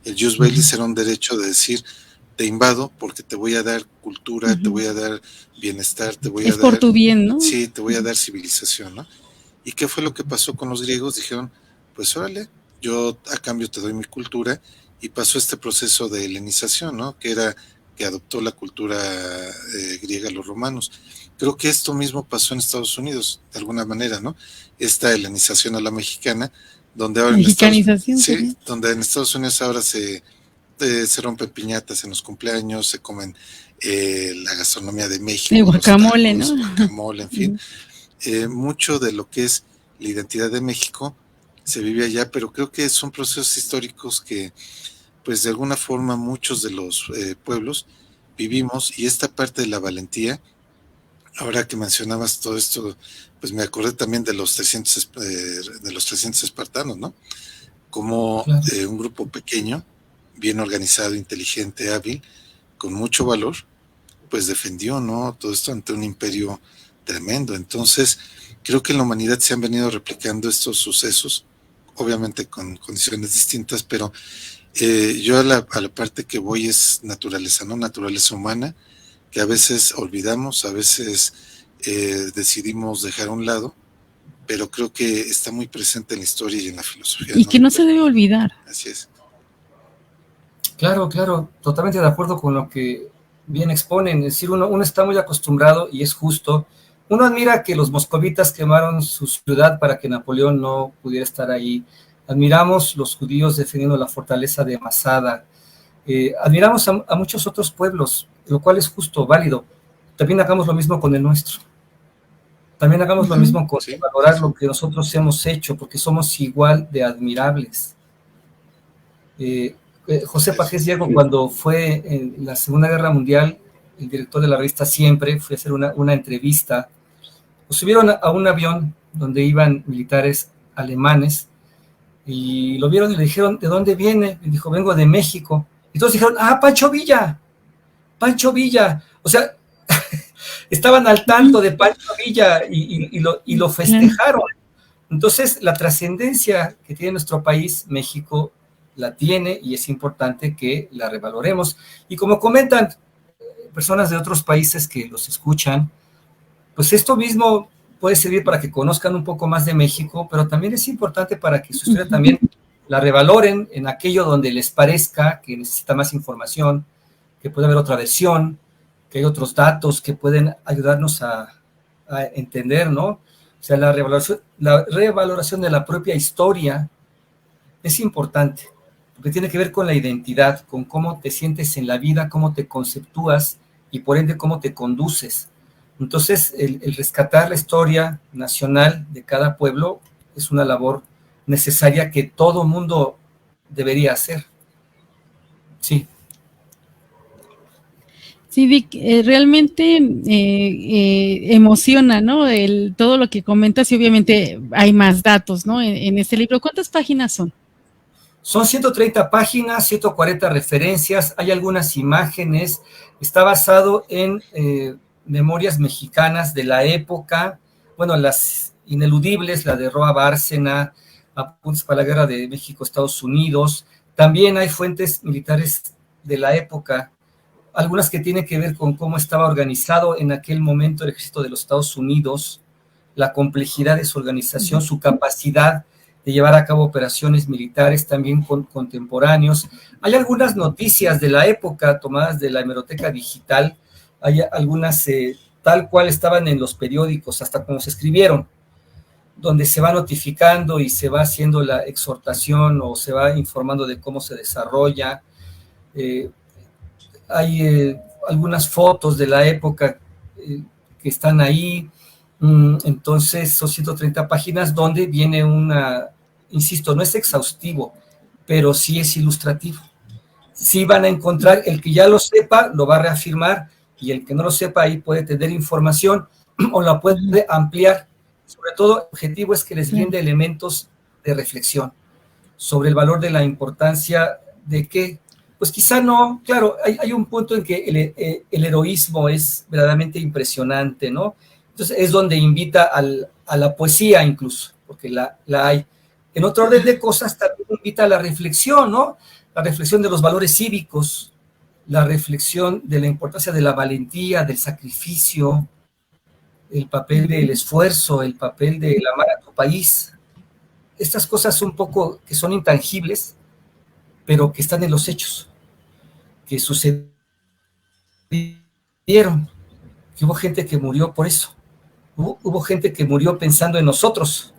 El jus bellis era un derecho de decir, te invado porque te voy a dar cultura, te voy a dar bienestar, te voy a dar... Es por tu bien, ¿no? Sí, te voy a dar civilización, ¿no? ¿Y qué fue lo que pasó con los griegos? Dijeron, pues órale, yo a cambio te doy mi cultura, y pasó este proceso de helenización, ¿no? Que era que adoptó la cultura griega los romanos. Creo que esto mismo pasó en Estados Unidos, de alguna manera, ¿no? Esta helenización a la mexicana, donde ahora Mexicanización. donde en Estados Unidos ahora se rompen piñatas en los cumpleaños, se comen la gastronomía de México. El guacamole, tacos, ¿no? Guacamole, en fin. Mucho de lo que es la identidad de México se vive allá, pero creo que son procesos históricos que, pues de alguna forma, muchos de los pueblos vivimos, y esta parte de la valentía, ahora que mencionabas todo esto, pues me acordé también de los 300 espartanos, ¿no? Como un grupo pequeño, bien organizado, inteligente, hábil, con mucho valor, pues defendió, ¿no? Todo esto ante un imperio tremendo. Entonces, creo que en la humanidad se han venido replicando estos sucesos, obviamente con condiciones distintas, pero yo a la parte que voy es naturaleza, ¿no? Naturaleza humana, que a veces olvidamos, a veces decidimos dejar a un lado, pero creo que está muy presente en la historia y en la filosofía. Y ¿no? Que no se debe olvidar. Así es. Claro, totalmente de acuerdo con lo que bien exponen. Es decir, uno está muy acostumbrado, y es justo. Uno admira que los moscovitas quemaron su ciudad para que Napoleón no pudiera estar ahí. Admiramos los judíos defendiendo la fortaleza de Masada. Admiramos a muchos otros pueblos, lo cual es justo, válido. También hagamos lo mismo con el nuestro. También hagamos lo mismo con valorar lo que nosotros hemos hecho, porque somos igual de admirables. José Pagés Diego, cuando fue en la Segunda Guerra Mundial, el director de la revista Siempre, fue a hacer una entrevista. Lo subieron a un avión donde iban militares alemanes, y lo vieron y le dijeron, ¿de dónde viene? Y dijo, vengo de México. Y todos dijeron, Pancho Villa. O sea, estaban al tanto de Pancho Villa y lo festejaron. Entonces, la trascendencia que tiene nuestro país, México, la tiene, y es importante que la revaloremos. Y como comentan personas de otros países que los escuchan, pues esto mismo puede servir para que conozcan un poco más de México, pero también es importante para que su historia también la revaloren en aquello donde les parezca que necesita más información, que puede haber otra versión, que hay otros datos que pueden ayudarnos a entender, ¿no? O sea, la revaloración de la propia historia es importante, porque tiene que ver con la identidad, con cómo te sientes en la vida, cómo te conceptúas y por ende cómo te conduces. Entonces, el rescatar la historia nacional de cada pueblo es una labor necesaria que todo mundo debería hacer. Sí. Sí, Vic, realmente emociona, ¿no? Todo lo que comentas, y obviamente hay más datos, ¿no? En este libro. ¿Cuántas páginas son? Son 130 páginas, 140 referencias, hay algunas imágenes, está basado en memorias mexicanas de la época, bueno, las ineludibles, la de Roa Bárcena, Apuntes para la Guerra de México, Estados Unidos. También hay fuentes militares de la época, algunas que tienen que ver con cómo estaba organizado en aquel momento el ejército de los Estados Unidos, la complejidad de su organización, su capacidad de llevar a cabo operaciones militares también contemporáneos. Hay algunas noticias de la época tomadas de la hemeroteca digital, hay algunas tal cual estaban en los periódicos, hasta como se escribieron, donde se va notificando y se va haciendo la exhortación o se va informando de cómo se desarrolla. Hay algunas fotos de la época que están ahí. Entonces son 130 páginas donde viene insisto, no es exhaustivo, pero sí es ilustrativo. Sí van a encontrar, el que ya lo sepa lo va a reafirmar, y el que no lo sepa ahí puede tener información o la puede ampliar. Sobre todo, el objetivo es que les brinde elementos de reflexión sobre el valor de la importancia de que, pues quizá no, claro, hay un punto en que el heroísmo es verdaderamente impresionante, ¿no? Entonces es donde invita a la poesía incluso, porque la hay. En otro orden de cosas también invita a la reflexión, ¿no? la reflexión de los valores cívicos, la reflexión de la importancia de la valentía, del sacrificio, el papel del esfuerzo, el papel del amar a tu país. Estas cosas un poco que son intangibles, pero que están en los hechos, que sucedieron, que hubo gente que murió por eso, hubo gente que murió pensando en nosotros,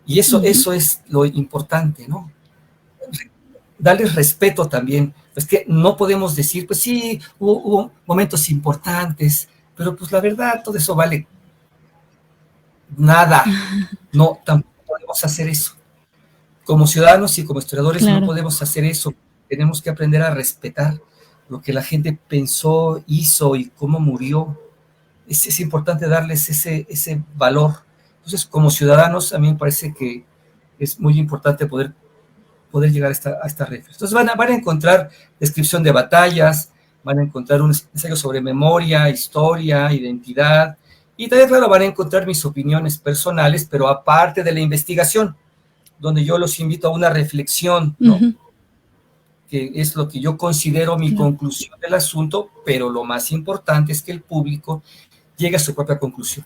y eso es lo importante, ¿no? Darles respeto también, pues que no podemos decir, pues sí, hubo momentos importantes, pero pues la verdad, todo eso vale nada, no, tampoco podemos hacer eso. Como ciudadanos y como historiadores no podemos hacer eso, tenemos que aprender a respetar lo que la gente pensó, hizo y cómo murió. Es importante darles ese valor. Entonces, como ciudadanos, a mí me parece que es muy importante poder llegar a esta red. Entonces van a encontrar descripción de batallas, van a encontrar un ensayo sobre memoria, historia, identidad, y también, claro, van a encontrar mis opiniones personales, pero aparte de la investigación, donde yo los invito a una reflexión, ¿no? Que es lo que yo considero mi conclusión del asunto, pero lo más importante es que el público llegue a su propia conclusión.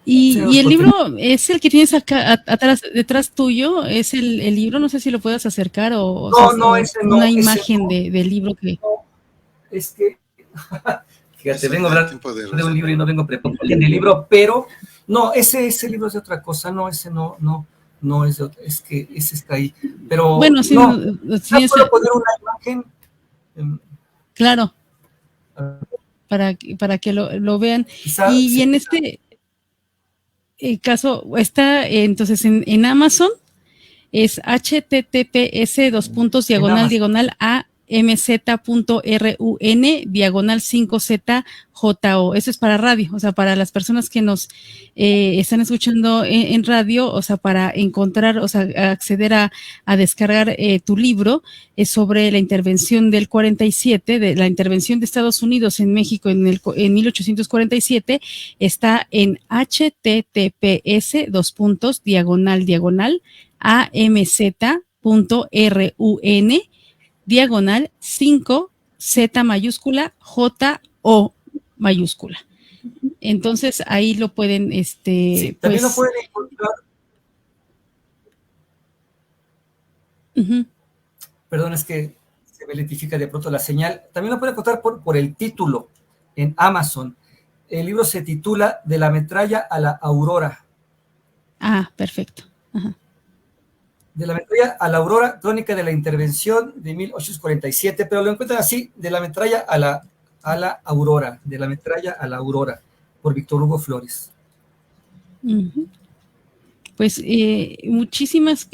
Y el libro es el que tienes acá detrás tuyo, es el libro, no sé si lo puedas acercar o ese no, una imagen del libro que... No, es que, fíjate, vengo a hablar de un libro y no vengo preparado en el libro, pero no, ese libro es de otra cosa, no, ese no es de otra, es que ese está ahí, pero bueno, sí, no, sí ¿puedo poner una imagen? Claro, para que lo vean, y en este caso está entonces en Amazon, es https://amz.run/5zjo. Eso es para radio, o sea, para las personas que nos están escuchando en radio, o sea, para encontrar, o sea, acceder a descargar tu libro sobre la intervención del 47, de la intervención de Estados Unidos en México en 1847, está en https://amz.run/5z mayúscula JO mayúscula. Entonces ahí lo pueden, sí, también lo pueden encontrar. Perdón, es que se me lentifica de pronto la señal. También lo pueden encontrar por el título en Amazon. El libro se titula De la metralla a la aurora. Ah, perfecto. Ajá. De la metralla a la aurora, crónica de la intervención de 1847, pero lo encuentran así, De la metralla a la aurora, De la metralla a la aurora, por Víctor Hugo Flores. Pues muchísimas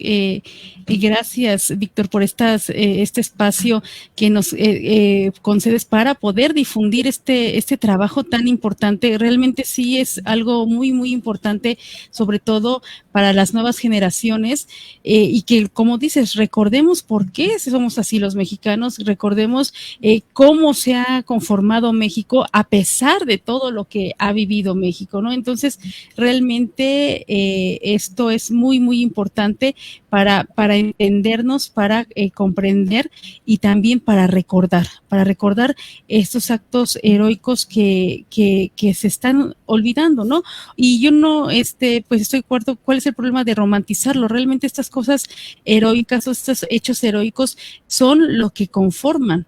gracias, Víctor, por este espacio que nos concedes para poder difundir este trabajo tan importante. Realmente sí es algo muy, muy importante, sobre todo para las nuevas generaciones, y que, como dices, recordemos por qué somos así los mexicanos, recordemos cómo se ha conformado México a pesar de todo lo que ha vivido México, ¿no? Entonces, realmente esto es muy, muy importante para entendernos, para comprender y también para recordar estos actos heroicos que se están olvidando, ¿no? Y yo no, pues estoy de acuerdo, ¿cuál es el problema de romantizarlo? Realmente estas cosas heroicas, estos hechos heroicos son lo que conforman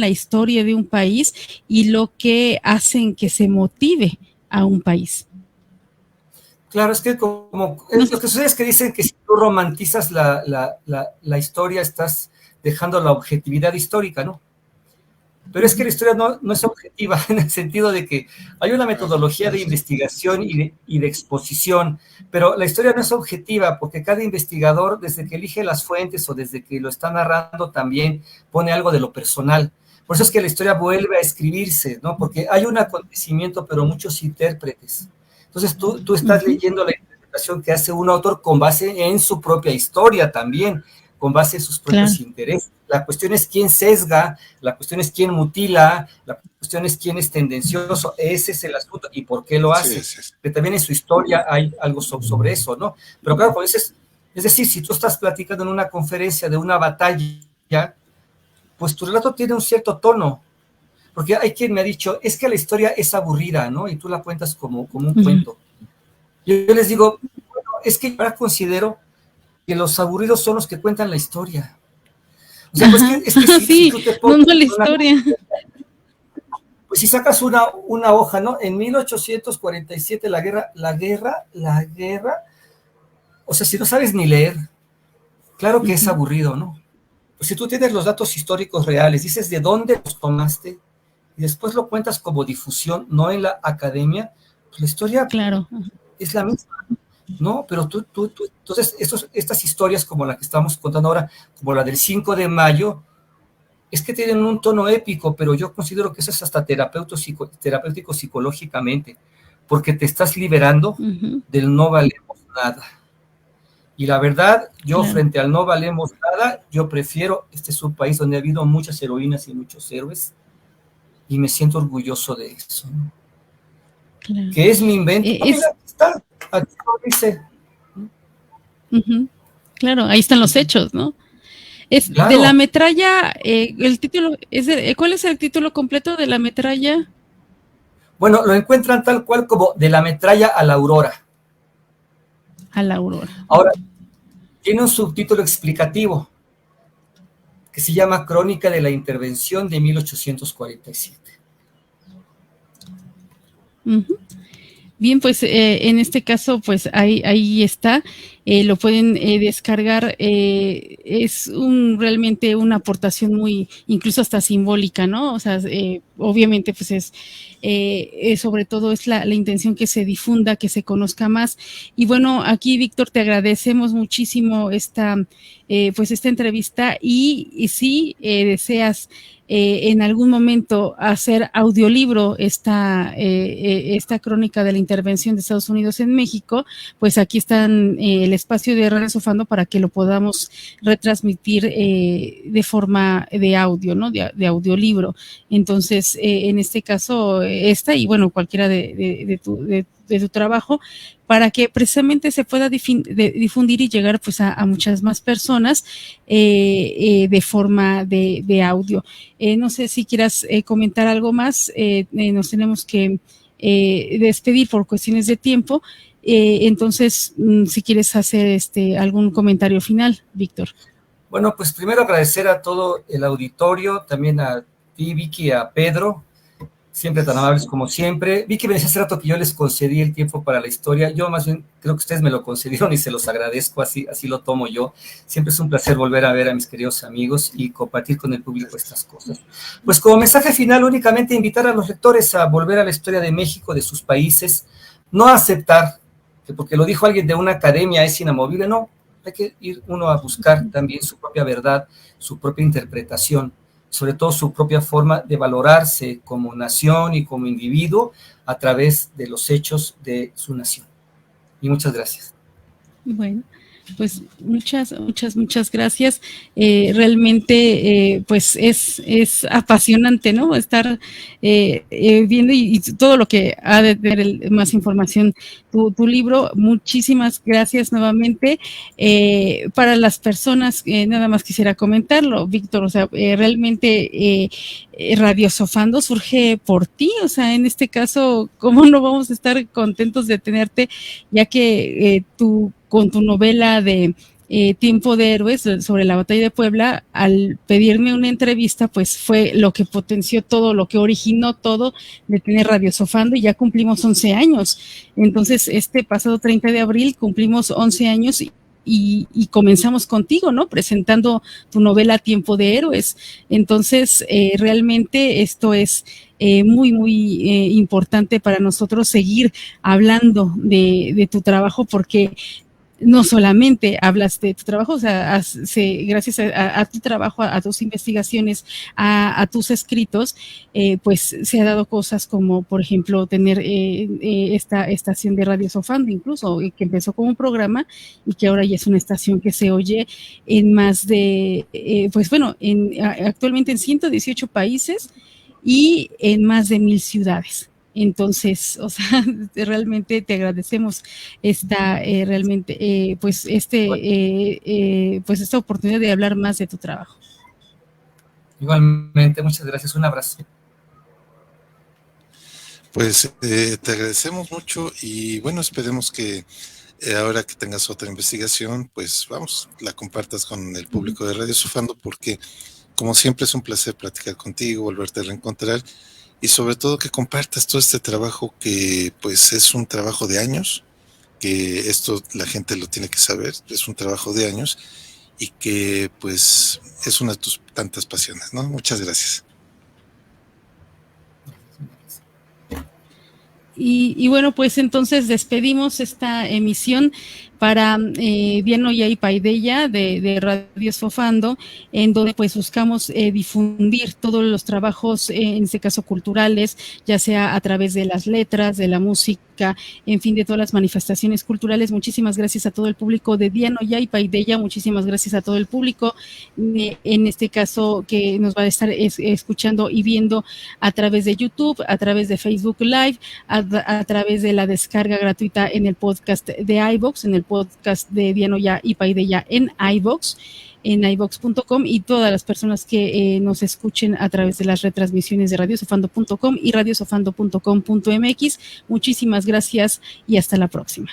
la historia de un país y lo que hacen que se motive a un país. Claro, es que lo que sucede es que dicen que si tú romantizas la historia, estás dejando la objetividad histórica, ¿no? Pero es que la historia no es objetiva, en el sentido de que hay una metodología de investigación y de exposición, pero la historia no es objetiva, porque cada investigador, desde que elige las fuentes o desde que lo está narrando, también pone algo de lo personal. Por eso es que la historia vuelve a escribirse, ¿no? Porque hay un acontecimiento, pero muchos intérpretes. Entonces tú estás leyendo la interpretación que hace un autor con base en su propia historia también, con base en sus propios intereses. La cuestión es quién sesga, la cuestión es quién mutila, la cuestión es quién es tendencioso. Ese es el asunto y por qué lo hace. Sí. Que también en su historia hay algo sobre eso, ¿no? Pero claro, como dices, Es decir, si tú estás platicando en una conferencia de una batalla, pues tu relato tiene un cierto tono, porque hay quien me ha dicho, es que la historia es aburrida, ¿no? Y tú la cuentas como un cuento. Yo les digo, bueno, es que yo ahora considero que los aburridos son los que cuentan la historia. O sea, pues es que sí, si tú te pones no la historia. Pues si sacas una hoja, ¿no? En 1847 la guerra, o sea, si no sabes ni leer, claro que es aburrido, ¿no? Pues si tú tienes los datos históricos reales, dices de dónde los tomaste, y después lo cuentas como difusión, no en la academia, pues la historia claro. es la misma, ¿no? Pero entonces, estas historias como la que estamos contando ahora, como la del 5 de mayo, es que tienen un tono épico, pero yo considero que eso es hasta terapéutico psicológicamente, porque te estás liberando del no valemos nada. Y la verdad, yo frente al no valemos nada, yo prefiero, este es un país donde ha habido muchas heroínas y muchos héroes, y me siento orgulloso de eso, ¿no? Claro. Que es mi invento. Mira, aquí lo dice. Claro, ahí están los hechos, ¿no? Claro. De la metralla, el título, ¿cuál es el título completo de la metralla? Bueno, lo encuentran tal cual como de la metralla a la aurora. A la aurora. Ahora, tiene un subtítulo explicativo que se llama Crónica de la Intervención de 1847. Bien, pues en este caso, pues ahí está, lo pueden descargar, es realmente una aportación muy, incluso hasta simbólica, ¿no? O sea, obviamente pues es, sobre todo es la intención que se difunda, que se conozca más. Y bueno, aquí Víctor, te agradecemos muchísimo esta entrevista y si deseas en algún momento hacer audiolibro esta crónica de la intervención de Estados Unidos en México, pues aquí están el espacio de Radio Sofando para que lo podamos retransmitir de forma de audio, ¿no? De audiolibro. Entonces, en este caso, y bueno, cualquiera de tu trabajo, para que precisamente se pueda difundir y llegar pues a muchas más personas de forma de audio. No sé si quieras comentar algo más, nos tenemos que despedir por cuestiones de tiempo, entonces si quieres hacer algún comentario final, Víctor. Bueno, pues primero agradecer a todo el auditorio, también a ti, Vicky, a Pedro, siempre tan amables como siempre. Vicky me decía hace rato que yo les concedí el tiempo para la historia, yo más bien creo que ustedes me lo concedieron y se los agradezco, así lo tomo yo. Siempre es un placer volver a ver a mis queridos amigos y compartir con el público estas cosas. Pues como mensaje final, únicamente invitar a los lectores a volver a la historia de México, de sus países, no aceptar, que porque lo dijo alguien de una academia es inamovible, no, hay que ir uno a buscar también su propia verdad, su propia interpretación, sobre todo su propia forma de valorarse como nación y como individuo a través de los hechos de su nación. Y muchas gracias. Bueno, pues muchas gracias. Realmente, pues es apasionante, ¿no? Estar viendo y todo lo que ha de tener más información tu libro. Muchísimas gracias nuevamente. Para las personas, nada más quisiera comentarlo, Víctor, o sea, realmente Radio Sofando surge por ti, o sea, en este caso, ¿cómo no vamos a estar contentos de tenerte, ya que tú con tu novela de Tiempo de Héroes sobre la batalla de Puebla, al pedirme una entrevista, pues fue lo que potenció todo, lo que originó todo de tener Radio Sofando, y ya cumplimos 11 años. Entonces, este pasado 30 de abril cumplimos 11 años y comenzamos contigo, ¿no? Presentando tu novela Tiempo de Héroes. Entonces, realmente esto es muy importante para nosotros seguir hablando de tu trabajo, porque no solamente hablas de tu trabajo, o sea, gracias a tu trabajo, a tus investigaciones, a tus escritos, pues se ha dado cosas como, por ejemplo, tener esta estación de Radio Sofando, incluso, que empezó como un programa y que ahora ya es una estación que se oye en más de, actualmente en 118 países y en más de 1000 ciudades. Entonces, o sea, realmente te agradecemos esta, realmente, pues pues esta oportunidad de hablar más de tu trabajo. Igualmente, muchas gracias, un abrazo. Pues te agradecemos mucho y bueno, esperemos que ahora que tengas otra investigación, pues vamos, la compartas con el público de Radio Sofando, porque como siempre es un placer platicar contigo, volverte a reencontrar y sobre todo que compartas todo este trabajo que pues es un trabajo de años, que esto la gente lo tiene que saber, es un trabajo de años y que pues es una de tus tantas pasiones, ¿no? Muchas gracias. Y bueno, pues entonces despedimos esta emisión para Diano y Paideya de Radio Sofando, en donde pues buscamos difundir todos los trabajos, en este caso culturales, ya sea a través de las letras, de la música, en fin, de todas las manifestaciones culturales. Muchísimas gracias a todo el público de Diano y Paideya, muchísimas gracias a todo el público, en este caso que nos va a estar escuchando y viendo a través de YouTube, a través de Facebook Live, a través de la descarga gratuita en el podcast de iVoox, en el podcast de Diano y Paideya en iVoox, en iVoox.com, y todas las personas que nos escuchen a través de las retransmisiones de radiosofando.com y radiosofando.com.mx. Muchísimas gracias y hasta la próxima.